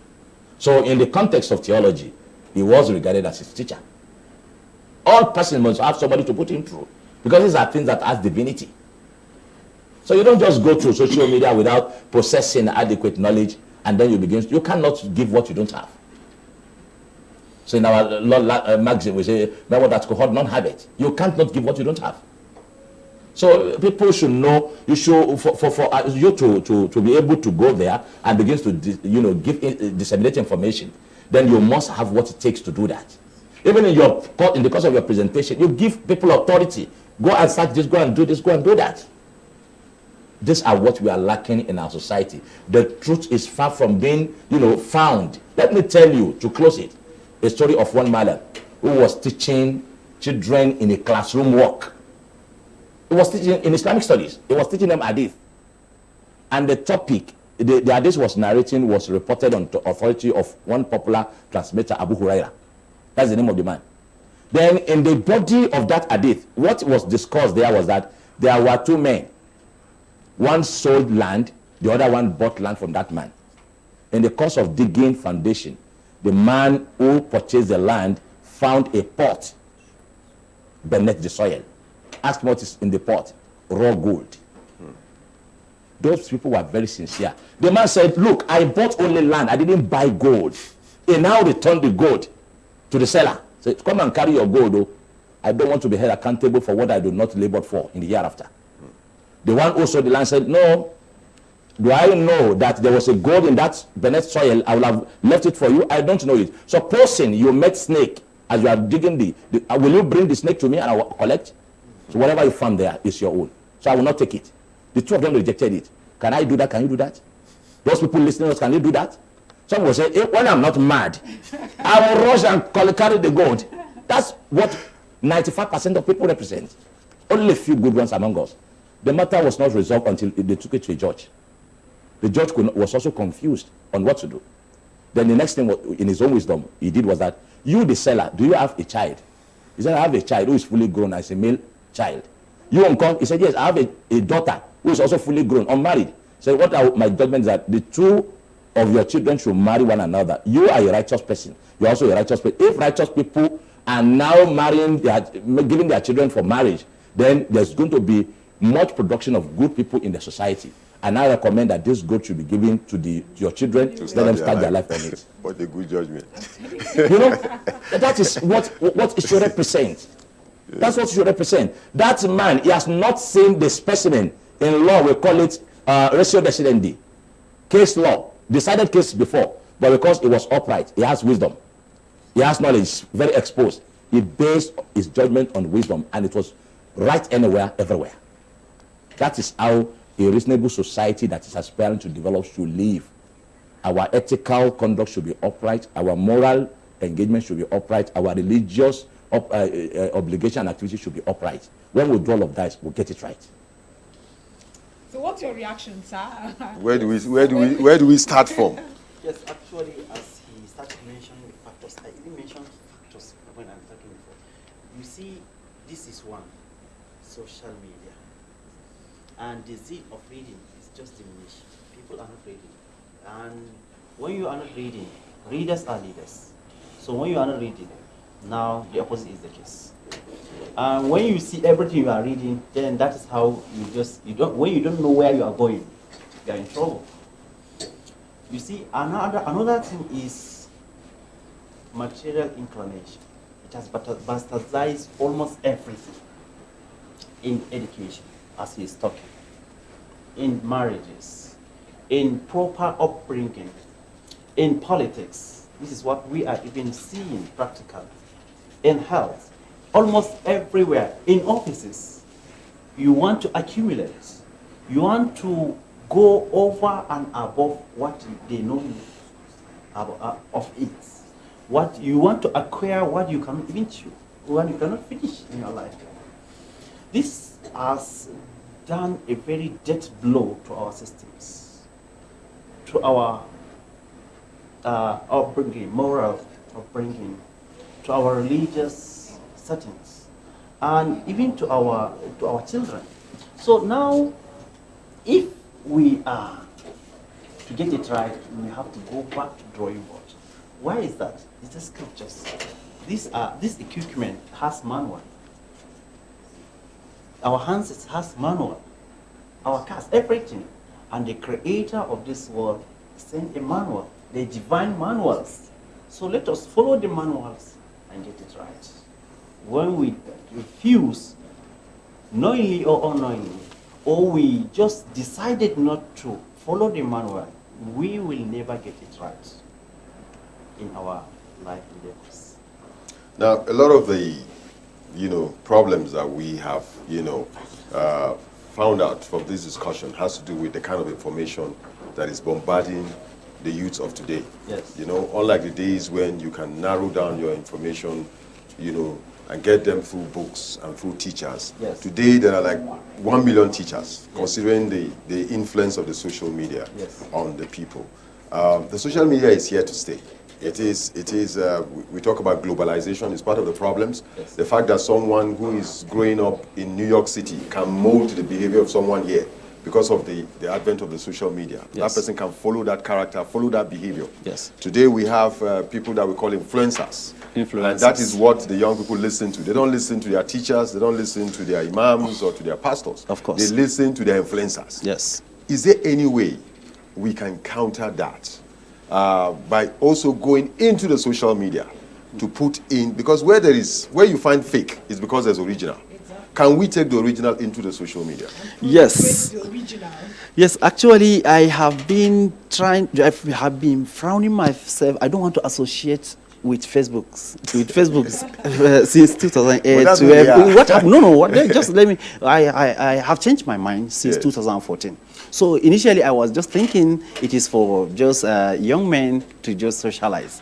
So in the context of theology, he was regarded as his teacher. All persons must have somebody to put him through, because these are things that has divinity. So you don't just go through social media without possessing adequate knowledge, and then you cannot give what you don't have. So in our magazine we say, remember that cohort non-habit. You can't not give what you don't have. So people should know, you should, for you to be able to go there and begin to disseminate information, then you must have what it takes to do that. Even in the course of your presentation, you give people authority. Go and search this, go and do this, go and do that. These are what we are lacking in our society. The truth is far from being, found. Let me tell you, to close it, a story of one mother who was teaching children in a classroom work. He was teaching in Islamic studies. He was teaching them hadith. And the topic, the hadith was reported on the authority of one popular transmitter, Abu Huraira. That's the name of the man. Then in the body of that hadith, what was discussed there was that there were two men. One sold land, the other one bought land from that man. In the course of digging foundation, the man who purchased the land found a pot beneath the soil. Ask what is in the pot. Raw gold. Those people were very sincere. The man said, look, I bought only land. I didn't buy gold. He now returned the gold to the seller. Said, come and carry your gold. Oh. I don't want to be held accountable for what I do not labor for in the hereafter. The one who sold the land said, no. Do I know that there was a gold in that beneath soil? I will have left it for you. I don't know it. Supposing you met snake as you are digging will you bring the snake to me and I will collect? So whatever you found there is your own. So I will not take it. The two of them rejected it. Can I do that? Can you do that? Those people listening, can you do that? Some will say, when I'm not mad, I will rush and carry the gold. That's what 95% of people represent. Only a few good ones among us. The matter was not resolved until they took it to a judge. The judge was also confused on what to do. Then the next thing, in his own wisdom, he did was that, you, the seller, do you have a child? He said, I have a child who is fully grown as a male child. You, uncle? He said, yes, I have a daughter who is also fully grown, unmarried. He said, what are my judgments that the two of your children should marry one another. You are a righteous person. You are also a righteous person. If righteous people are now giving their children for marriage, then there's going to be much production of good people in the society. And I recommend that this growth should be given to your children to let them start their life on it. What a good judgment. You know, that is what it should represent. That's what it should represent. That man, he has not seen the specimen. In law, we call it ratio decidendi. Case law. Decided case before. But because it was upright, he has wisdom. He has knowledge, very exposed. He based his judgment on wisdom, and it was right anywhere, everywhere. That is how a reasonable society that is aspiring to develop should live. Our ethical conduct should be upright. Our moral engagement should be upright. Our religious obligation and activity should be upright. When we do all of that, we'll get it right. So what's your reaction, sir? Where do we start from? Yes, actually, as he started mentioning the factors, I even mentioned factors when I'm talking before. You see, this is one, social media. And the zeal of reading is just diminished. People are not reading. And when you are not reading, readers are leaders. So when you are not reading, now the opposite is the case. And when you see everything you are reading, then that is how when you don't know where you are going, you are in trouble. You see, another thing is material inclination. It has bastardized almost everything in education, as he is talking, in marriages, in proper upbringing, in politics. This is what we are even seeing practically. In health, almost everywhere. In offices, you want to accumulate. You want to go over and above what they know of it. What you want to acquire, what you cannot even chew, what you cannot finish in your life. This has done a very death blow to our systems, to our upbringing, moral upbringing, to our religious settings, and even to our children. So now, if we are to get it right, we have to go back to drawing board. Why is that? It's the scriptures. This equipment has manual. Our hands has manual. Our cars, everything. And the creator of this world sent a manual. The divine manuals. So let us follow the manuals and get it right. When we refuse, knowingly or unknowingly, or we just decided not to follow the manual, we will never get it right in our life endeavors. Now, a lot of the, problems that we have, found out from this discussion has to do with the kind of information that is bombarding the youths of today. Yes. Unlike the days when you can narrow down your information, and get them through books and through teachers. Yes. Today, there are like 1 million teachers, considering the influence of the social media on the people. The social media is here to stay. It is. We talk about globalization. It's part of the problems. Yes. The fact that someone who is growing up in New York City can mold the behavior of someone here because of the advent of the social media. Yes. That person can follow that character, follow that behavior. Yes. Today we have people that we call influencers. And that is what the young people listen to. They don't listen to their teachers. They don't listen to their imams or to their pastors. Of course. They listen to their influencers. Yes. Is there any way we can counter that by also going into the social media to put in, because where you find fake is because there's original. Can we take the original into the social media? Yes. Yes, actually, I have been frowning myself. I don't want to associate with Facebook since 2008. What happened? No. Just let me. I have changed my mind since 2014. So initially, I was just thinking it is for just young men to just socialize.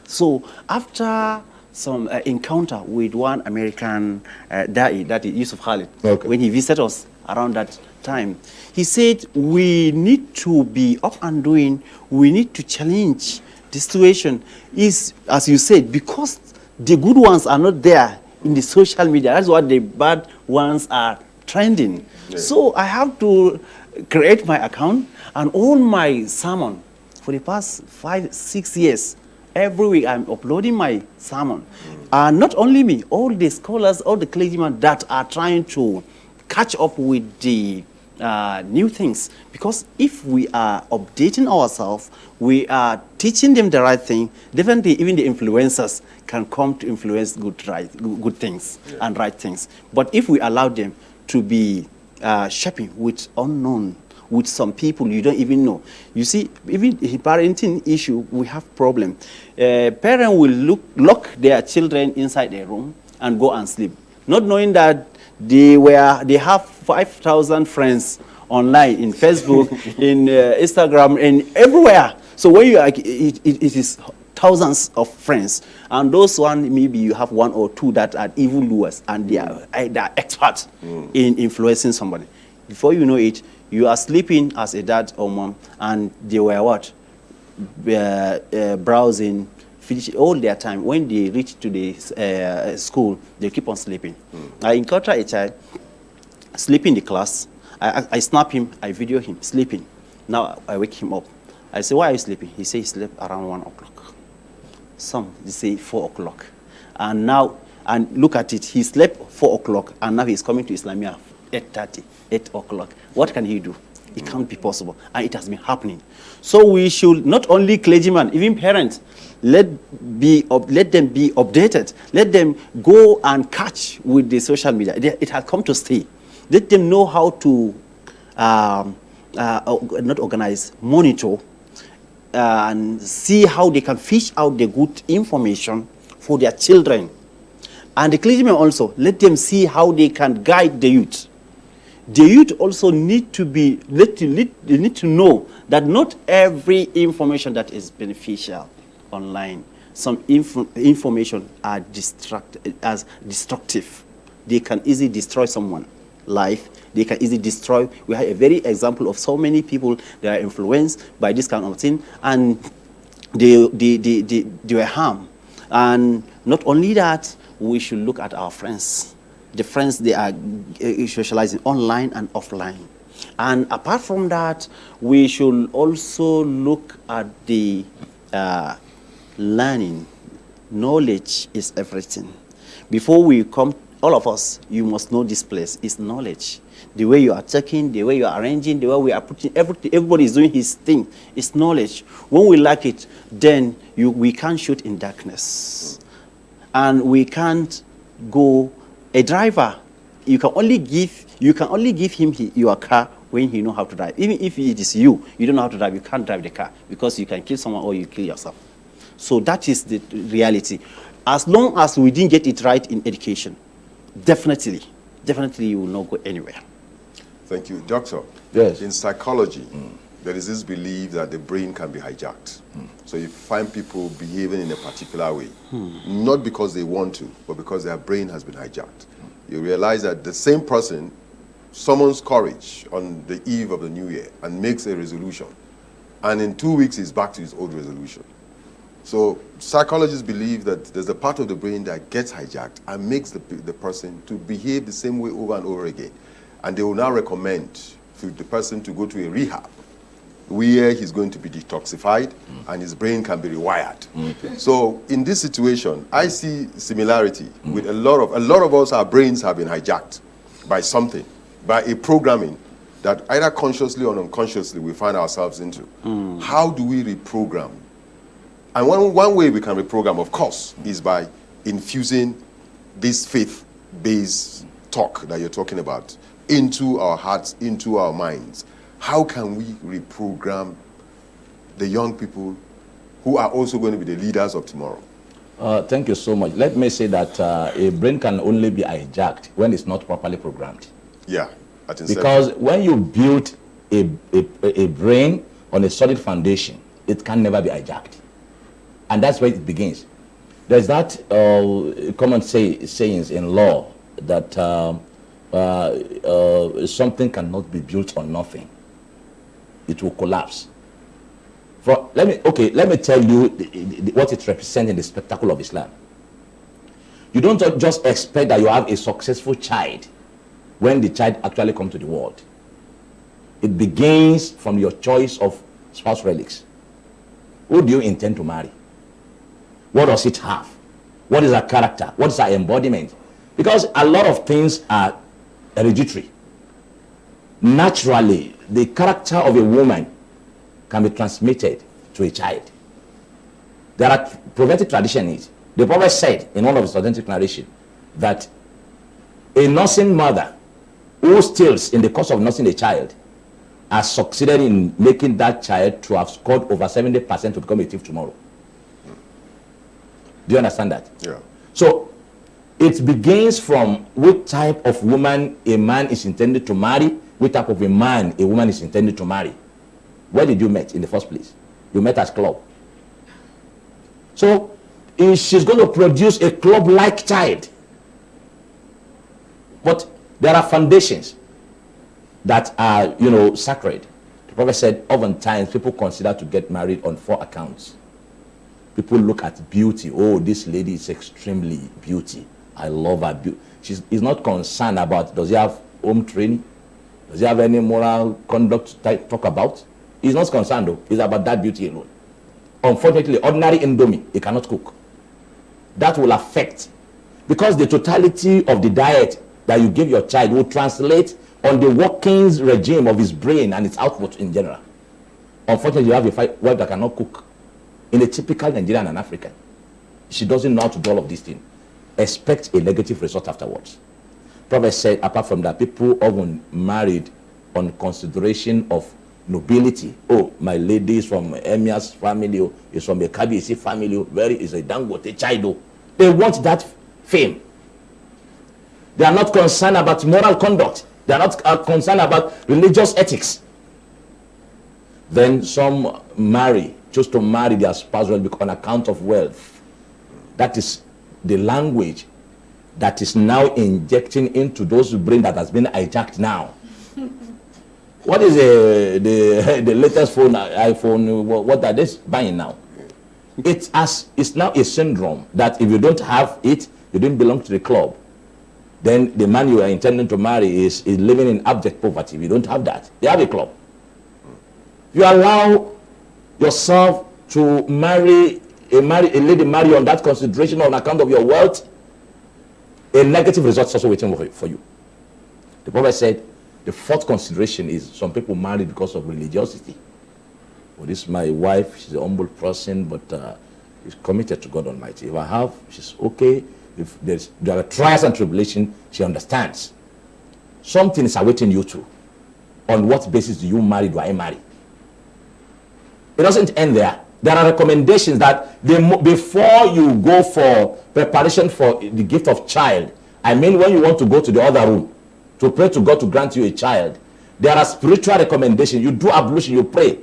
So after some encounter with one American da'i, that is Yusuf Khalid, when he visited us around that time. He said we need to be up and doing, we need to challenge the situation. Is, as you said, because the good ones are not there in the social media, that's why the bad ones are trending. Yeah. So I have to create my account, and all my sermon for the past 5-6 years, every week I'm uploading my sermon. And not only me, all the scholars, all the clergymen that are trying to catch up with the new things. Because if we are updating ourselves, we are teaching them the right thing, definitely even the influencers can come to influence good things and right things. But if we allow them to be shopping with unknown, with some people you don't even know. You see, even the parenting issue, we have problem. Parents will lock their children inside their room and go and sleep, not knowing that they have 5,000 friends online in Facebook, in Instagram, and everywhere. So when you are, it is thousands of friends, and those one maybe you have 1 or 2 that are even doers, and they are experts in influencing somebody. Before you know it, you are sleeping as a dad or mom, and they were what? Browsing, finish all their time. When they reach to the school, they keep on sleeping. I encounter a child sleeping in the class. I snap him, I video him sleeping. Now I wake him up. I say, why are you sleeping? He says he slept around 1 o'clock. Some, they say 4 o'clock. And now, and look at it, he slept 4 o'clock, and now he's coming to Islamia 8:30, 8 o'clock. What can he do? It can't be possible, and it has been happening. So we should, not only clergymen, even parents, let them be updated. Let them go and catch with the social media. It has come to stay. Let them know how to not organize, monitor, and see how they can fish out the good information for their children. And the clergymen also, let them see how they can guide the youth. The youth also need to be, they need to know that not every information that is beneficial online, some information are destructive. They can easily destroy someone's life. They can easily destroy. We have a very example of so many people that are influenced by this kind of thing, and they were harmed. And not only that, we should look at our friends. The friends, they are socializing online and offline. And apart from that, we should also look at the learning. Knowledge is everything. Before we come, all of us, you must know this place is knowledge. The way you are taking, the way you are arranging, the way we are putting everything, everybody is doing his thing, is knowledge. When we lack it, then we can't shoot in darkness. And we can't go. A driver, you can only give him your car when he knows how to drive. Even if it is you don't know how to drive, you can't drive the car, because you can kill someone or you kill yourself. So that is the reality. As long as we didn't get it right in education, definitely you will not go anywhere. Thank you. Doctor, yes. In psychology, there is this belief that the brain can be hijacked. So you find people behaving in a particular way, not because they want to, but because their brain has been hijacked. You realize that the same person summons courage on the eve of the new year and makes a resolution, and in 2 weeks he's back to his old resolution. So psychologists believe that there's a part of the brain that gets hijacked and makes the person to behave the same way over and over again. And they will now recommend for the person to go to a rehab where he's going to be detoxified and his brain can be rewired. So in this situation, I see similarity with a lot of us, our brains have been hijacked by something, by a programming that either consciously or unconsciously we find ourselves into. How do we reprogram? And one way we can reprogram, of course, is by infusing this faith-based talk that you're talking about into our hearts, into our minds. How can we reprogram the young people who are also going to be the leaders of tomorrow? Thank you so much. Let me say that a brain can only be hijacked when it's not properly programmed. Yeah. Because when you build a brain on a solid foundation, it can never be hijacked. And that's where it begins. There's that common sayings in law that something cannot be built on nothing. It will collapse. Let me tell you what it represents in the spectacle of Islam. You don't just expect that you have a successful child when the child actually comes to the world. It begins from your choice of spouse relics. Who do you intend to marry? What does it have? What is her character? What is her embodiment? Because a lot of things are hereditary. Naturally, the character of a woman can be transmitted to a child. There are prophetic traditions. The prophet said in one of his authentic narration that a nursing mother who steals in the course of nursing a child has succeeded in making that child to have scored over 70% to become a thief tomorrow. Do you understand that? Yeah. So it begins from what type of woman a man is intended to marry, what type of a man a woman is intended to marry. Where did you meet in the first place? You met at club. So she's going to produce a club-like child. But there are foundations that are, sacred. The prophet said, oftentimes people consider to get married on 4 accounts. People look at beauty. Oh, this lady is extremely beauty. I love her beauty. He's not concerned about, does he have home training? Does he have any moral conduct to talk about? He's not concerned though. It's about that beauty alone. Unfortunately, ordinary Indomie, he cannot cook. That will affect, because the totality of the diet that you give your child will translate on the workings regime of his brain and its output in general. Unfortunately, you have a wife that cannot cook. In a typical Nigerian and African, she doesn't know how to do all of these things. Expect a negative result afterwards. Prophet said, apart from that, people often married on consideration of nobility. Oh, my lady is from Emia's family, is from a Kabisi family, where is a Dangote child. They want that fame. They are not concerned about moral conduct. They are not concerned about religious ethics. Then some choose to marry their spouse on account of wealth. That is the language that is now injecting into those brain that has been hijacked now. What is the latest phone, iPhone, what are they buying now? It's now a syndrome that if you don't have it, you didn't belong to the club. Then the man you are intending to marry is living in abject poverty. If you don't have that, they have a club. You allow yourself to marry a lady on that consideration on account of your wealth, a negative result is also waiting for you. The prophet said the 4th consideration is some people marry because of religiosity. Well, this is my wife, she's a humble person, but she's committed to God Almighty. If I have, she's okay. If there are trials and tribulation, she understands. Something is awaiting you too. On what basis do you marry? Do I marry? It doesn't end there. There are recommendations that before you go for preparation for the gift of child, I mean when you want to go to the other room to pray to God to grant you a child, there are spiritual recommendations. You do ablution, you pray.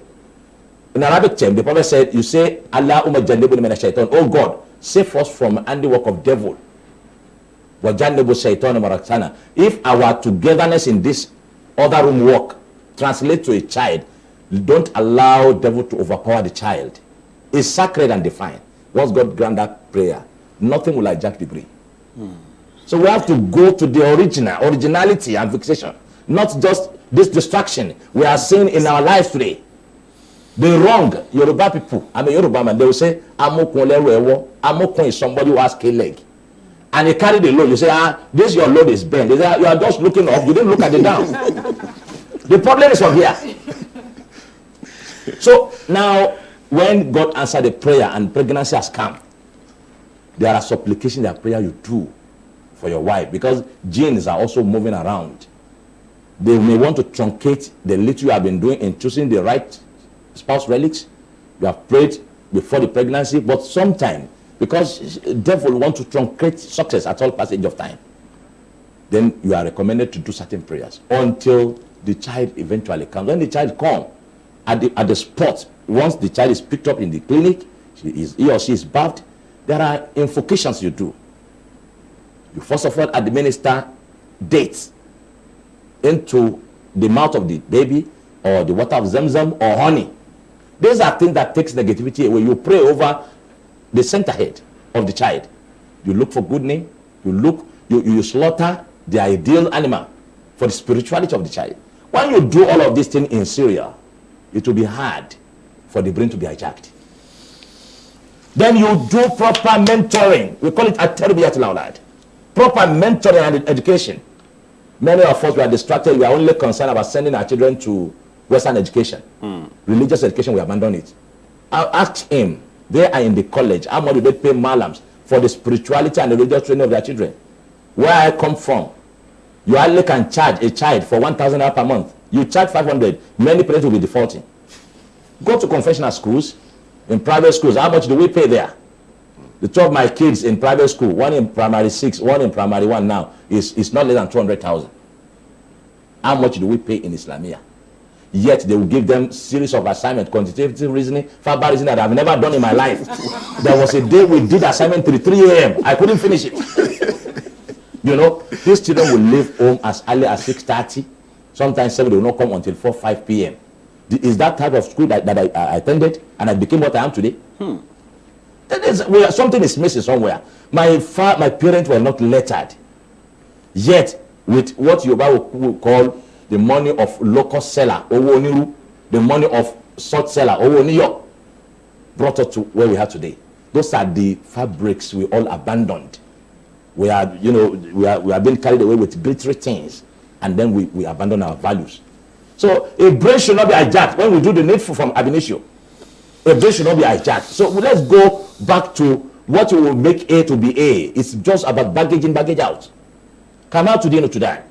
In Arabic term, the prophet said, you say, Allahumma jannibni mina shaitan. Oh God, save us from handiwork of devil. Wa jannibu shaitan maraktana. If our togetherness in this other room work translate to a child, don't allow devil to overpower the child. It's sacred and defined. Once God grant that prayer, nothing will hijack the brain. So we have to go to the originality and fixation, not just this distraction we are seeing in our lives today. The wrong Yoruba people, I'm a Yoruba man, they will say, Amokun is somebody who has a leg. And he carry the load. You say, this your load is bent. They say, you are just looking up, you didn't look at it down. The problem is from here. So now, when God answered the prayer and pregnancy has come, there are supplications that prayer you do for your wife, because genes are also moving around. They may want to truncate the little you have been doing in choosing the right spouse relics. You have prayed before the pregnancy, but sometimes, because the devil wants to truncate success at all passage of time, then you are recommended to do certain prayers until the child eventually comes. When the child comes, at the spot, once the child is picked up in the clinic, he or she is bathed, there are invocations you do. You first of all administer dates into the mouth of the baby, or the water of Zamzam, or honey. These are things that takes negativity away. You pray over the center head of the child. You look for good name. You slaughter the ideal animal for the spirituality of the child. When you do all of these things in Syria, it will be hard for the brain to be hijacked. Then you do proper mentoring. We call it at-tarbiyatul awlad. Proper mentoring and education. Many of us were distracted. We are only concerned about sending our children to Western education. Religious education, we abandon it. I asked him, they are in the college, how much do they pay malams for the spirituality and the religious training of their children? Where I come from, you only can charge a child for 1,000 naira per month. You charge 500, many parents will be defaulting. Go to confessional schools, in private schools, how much do we pay there? The two of my kids in private school, one in primary 6, one in primary 1 now, is not less than 200,000. How much do we pay in Islamia? Yet they will give them series of assignments, quantitative reasoning, verbal reasoning that I've never done in my life. There was a day we did assignment till 3 a.m. I couldn't finish it. You know, these children will leave home as early as 6:30. Sometimes 7, they will not come until 4, 5 p.m. Is that type of school that I attended, and I became what I am today? Something is missing somewhere. My parents were not lettered. Yet, with what Yoruba will call the money of local seller, the money of salt seller, brought us to where we are today. Those are the fabrics we all abandoned. We are being carried away with glittery things, and then we abandon our values. So a brain should not be hijacked. When we do the needful from ab initio, a brain should not be hijacked. So let's go back to what will make A to be A. It's just about baggage in, baggage out. Come out today, not to die.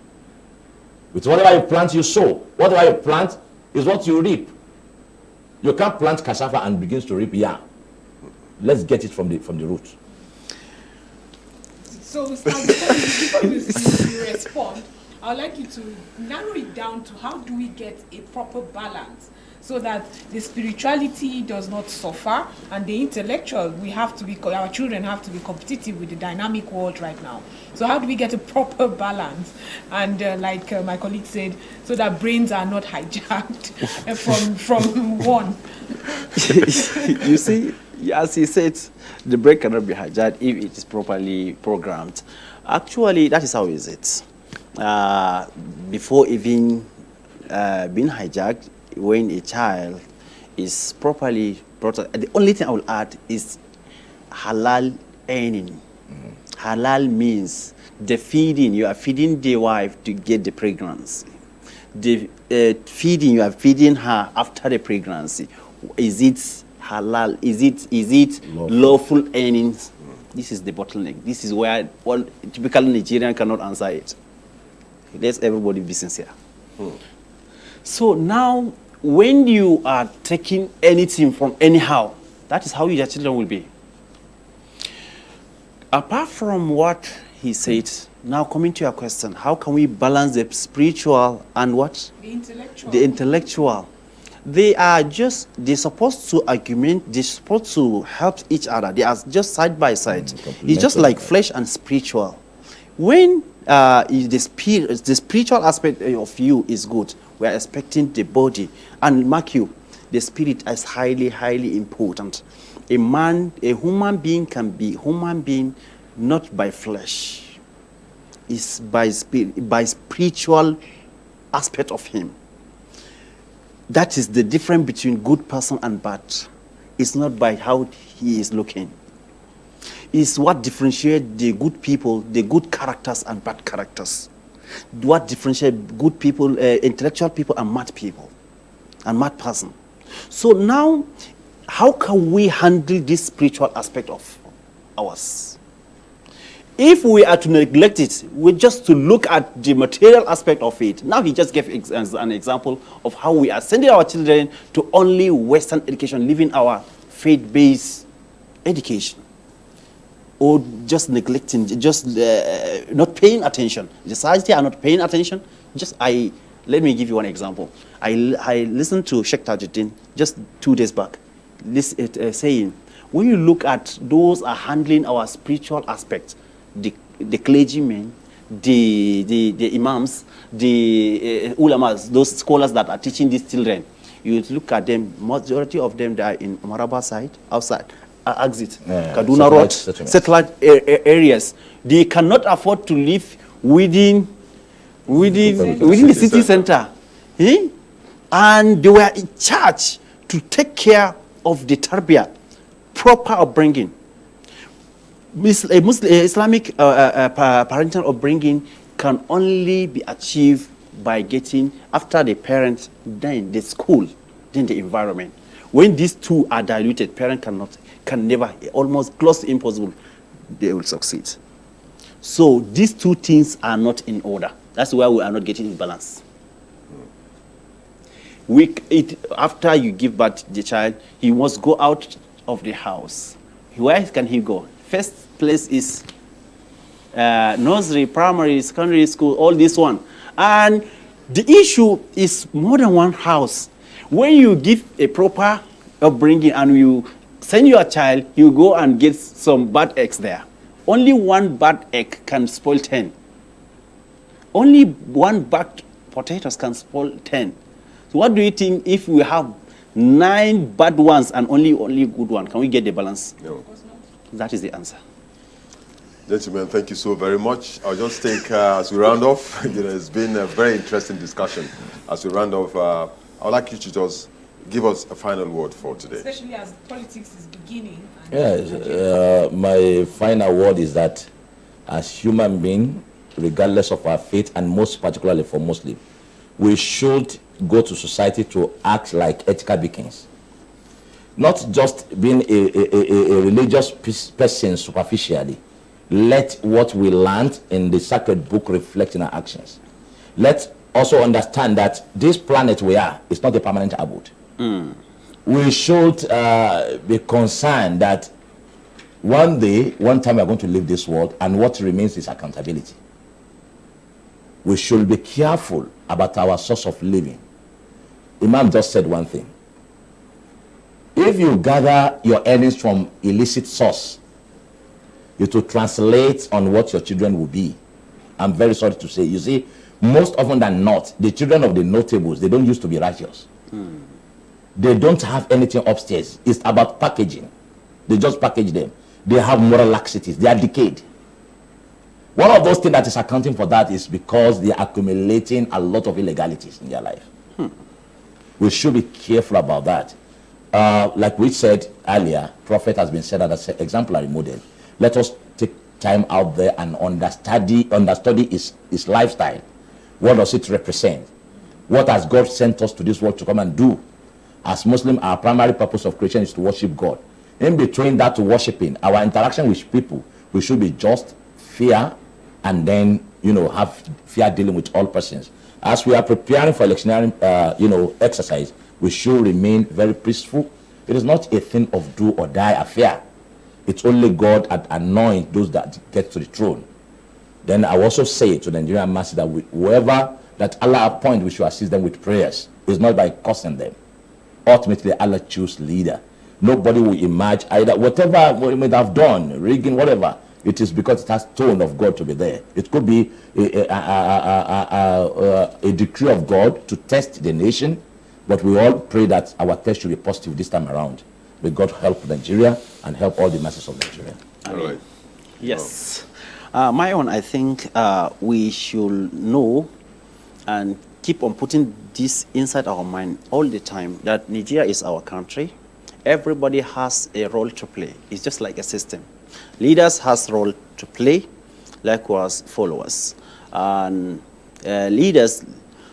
With whatever you plant, you sow. Whatever you plant is what you reap. You can't plant cassava and begins to reap yam. Let's get it from the root. So, before you respond, I would like you to narrow it down to how do we get a proper balance so that the spirituality does not suffer and the intellectual, our children have to be competitive with the dynamic world right now. So how do we get a proper balance? And like my colleague said, so that brains are not hijacked from one. You see, as he said, the brain cannot be hijacked if it is properly programmed. Actually, that is how is it. Before even being hijacked, when a child is properly brought up, the only thing I will add is halal earning. Halal means the feeding, you are feeding the wife to get the pregnancy. The feeding, you are feeding her after the pregnancy. Is it halal? Is it lawful earnings? This is the bottleneck. This is where typical Nigerian cannot answer it. Let's everybody be sincere. So now, when you are taking anything from anyhow, that is how your children will be. Apart from what he said, now coming to your question, how can we balance the spiritual and what? The intellectual. The intellectual. They're supposed to argument, they're supposed to help each other. They are just side by side. It's just like flesh and spiritual. When the spiritual aspect of you is good, we are expecting the body. And mark you, the spirit is highly, highly important. A human being can be human being not by flesh. It's by spirit, by spiritual aspect of him. That is the difference between good person and bad. It's not by how he is looking. It's what differentiates the good people, the good characters and bad characters. What differentiates good people, intellectual people and mad people, and mad person. So now, how can we handle this spiritual aspect of ours? If we are to neglect it, we just to look at the material aspect of it. Now he just gave an example of how we are sending our children to only Western education, leaving our faith-based education. Or just neglecting, just not paying attention. The society are not paying attention. Let me give you one example. I listened to Sheikh Tajuddin just 2 days back, saying, when you look at those are handling our spiritual aspects, the clergymen, the imams, the ulamas, those scholars that are teaching these children, you look at them, majority of them, they are in Maraba side, outside, exit, Kaduna Road, satellite areas. They cannot afford to live within the city center. And they were in charge to take care of the tarbiyah, proper upbringing. Islamic parental upbringing can only be achieved by getting, after the parents, then the school, then the environment. When these two are diluted, parent can never, almost close to impossible, they will succeed. So these two things are not in order. That's why we are not getting in balance. After you give birth to the child, he must go out of the house. Where can he go? First place is nursery, primary, secondary school, all this one. And the issue is more than one house. When you give a proper upbringing and you send your child, you go and get some bad eggs there. Only one bad egg can spoil 10. Only one bad potatoes can spoil 10. So what do you think if we have 9 bad ones and only good one? Can we get the balance? No. That is the answer. Gentlemen, thank you so very much. I'll just take, as we round off, it's been a very interesting discussion. As we round off, I would like you to just give us a final word for today. Especially as politics is beginning. Yes, my final word is that as human beings, regardless of our faith, and most particularly for Muslims, we should go to society to act like ethical beings. Not just being a religious person superficially. Let what we learned in the sacred book reflect in our actions. Let's also understand that this planet we are is not a permanent abode. We should be concerned that one time we are going to leave this world, and what remains is accountability. We should be careful about our source of living. Imam just said one thing. If you gather your earnings from illicit source, you to translate on what your children will be. I'm very sorry to say. You see, most often than not, the children of the notables, they don't used to be righteous. They don't have anything upstairs. It's about packaging. They just package them. They have moral laxities. They are decayed. One of those things that is accounting for that is because they are accumulating a lot of illegalities in their life. We should be careful about that. Like we said earlier, Prophet has been set as an exemplary model. Let us take time out there and understudy his lifestyle. What does it represent? What has God sent us to this world to come and do? As Muslims, our primary purpose of creation is to worship God. In between that to worshiping, our interaction with people, we should be just, fair, and then, have fair dealing with all persons. As we are preparing for electioneering, exercise, we should remain very peaceful. It is not a thing of do or die affair. It's only God that anoints those that get to the throne. Then I also say to the Nigerian masses that whoever that Allah appoint, we should assist them with prayers. It's not by cursing them. Ultimately, Allah choose leader. Nobody will emerge either. Whatever we may have done, rigging, whatever, it is because it has tone of God to be there. It could be a decree of God to test the nation, but we all pray that our test should be positive this time around. May God help Nigeria and help all the masses of Nigeria. All right. Yes. My own, I think we should know and keep on putting this inside our mind all the time, that Nigeria is our country. Everybody has a role to play. It's just like a system. Leaders has role to play, likewise followers. And leaders,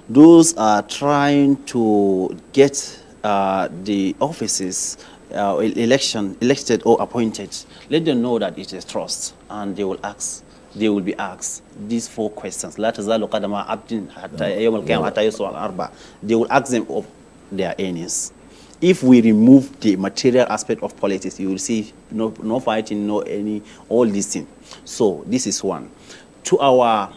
those are trying to get the offices elected or appointed. Let them know that it is trust, and they will be asked these 4 questions. They will ask them of their earnings. If we remove the material aspect of politics, you will see no fighting, all these things. So this is one. To our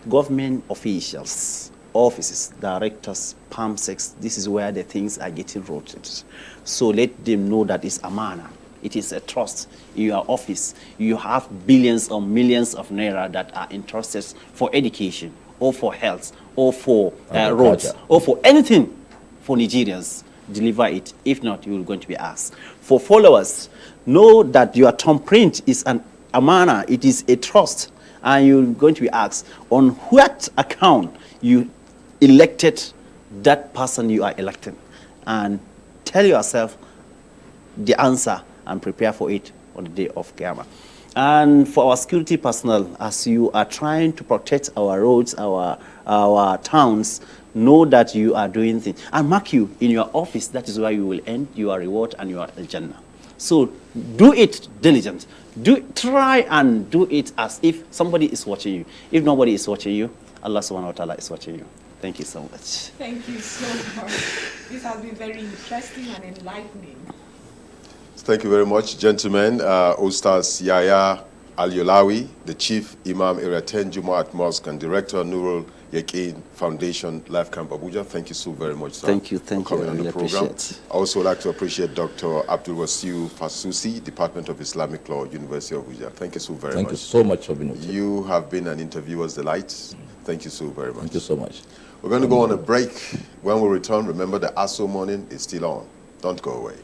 government officials, offices, directors, PAMSECs, this is where the things are getting rotated. So let them know that it's amana. It is a trust in your office. You have billions or millions of naira that are entrusted for education or for health or for roads or for anything for Nigerians. Deliver it. If not, you're going to be asked. For followers, know that your thumbprint is an amana. It is a trust. And you're going to be asked on what account you elected that person you are electing. And tell yourself the answer and prepare for it on the day of Qiyamah. And for our security personnel, as you are trying to protect our roads, our towns, know that you are doing things. And mark you in your office, that is where you will end your reward and your Jannah. So do it diligent. Try and do it as if somebody is watching you. If nobody is watching you, Allah subhanahu wa ta'ala is watching you. Thank you so much. Thank you so much. This has been very interesting and enlightening. Thank you very much, gentlemen. Ustaz Yahya Al-Yolawi, the Chief Imam Area 10 Jumaat Mosque and Director Nurul Yaqeen Foundation Life Camp Abuja. Thank you so very much, sir. Thank you. for coming on the program. I also like to appreciate Dr. Abdul Wasiu Fasusi, Department of Islamic Law, University of Abuja. Thank you so very much. Thank you so much for being with you. Have been an interviewer's delight. Thank you so very much. Thank you so much. We're going to go on a break. When we return, remember the ASO morning is still on. Don't go away.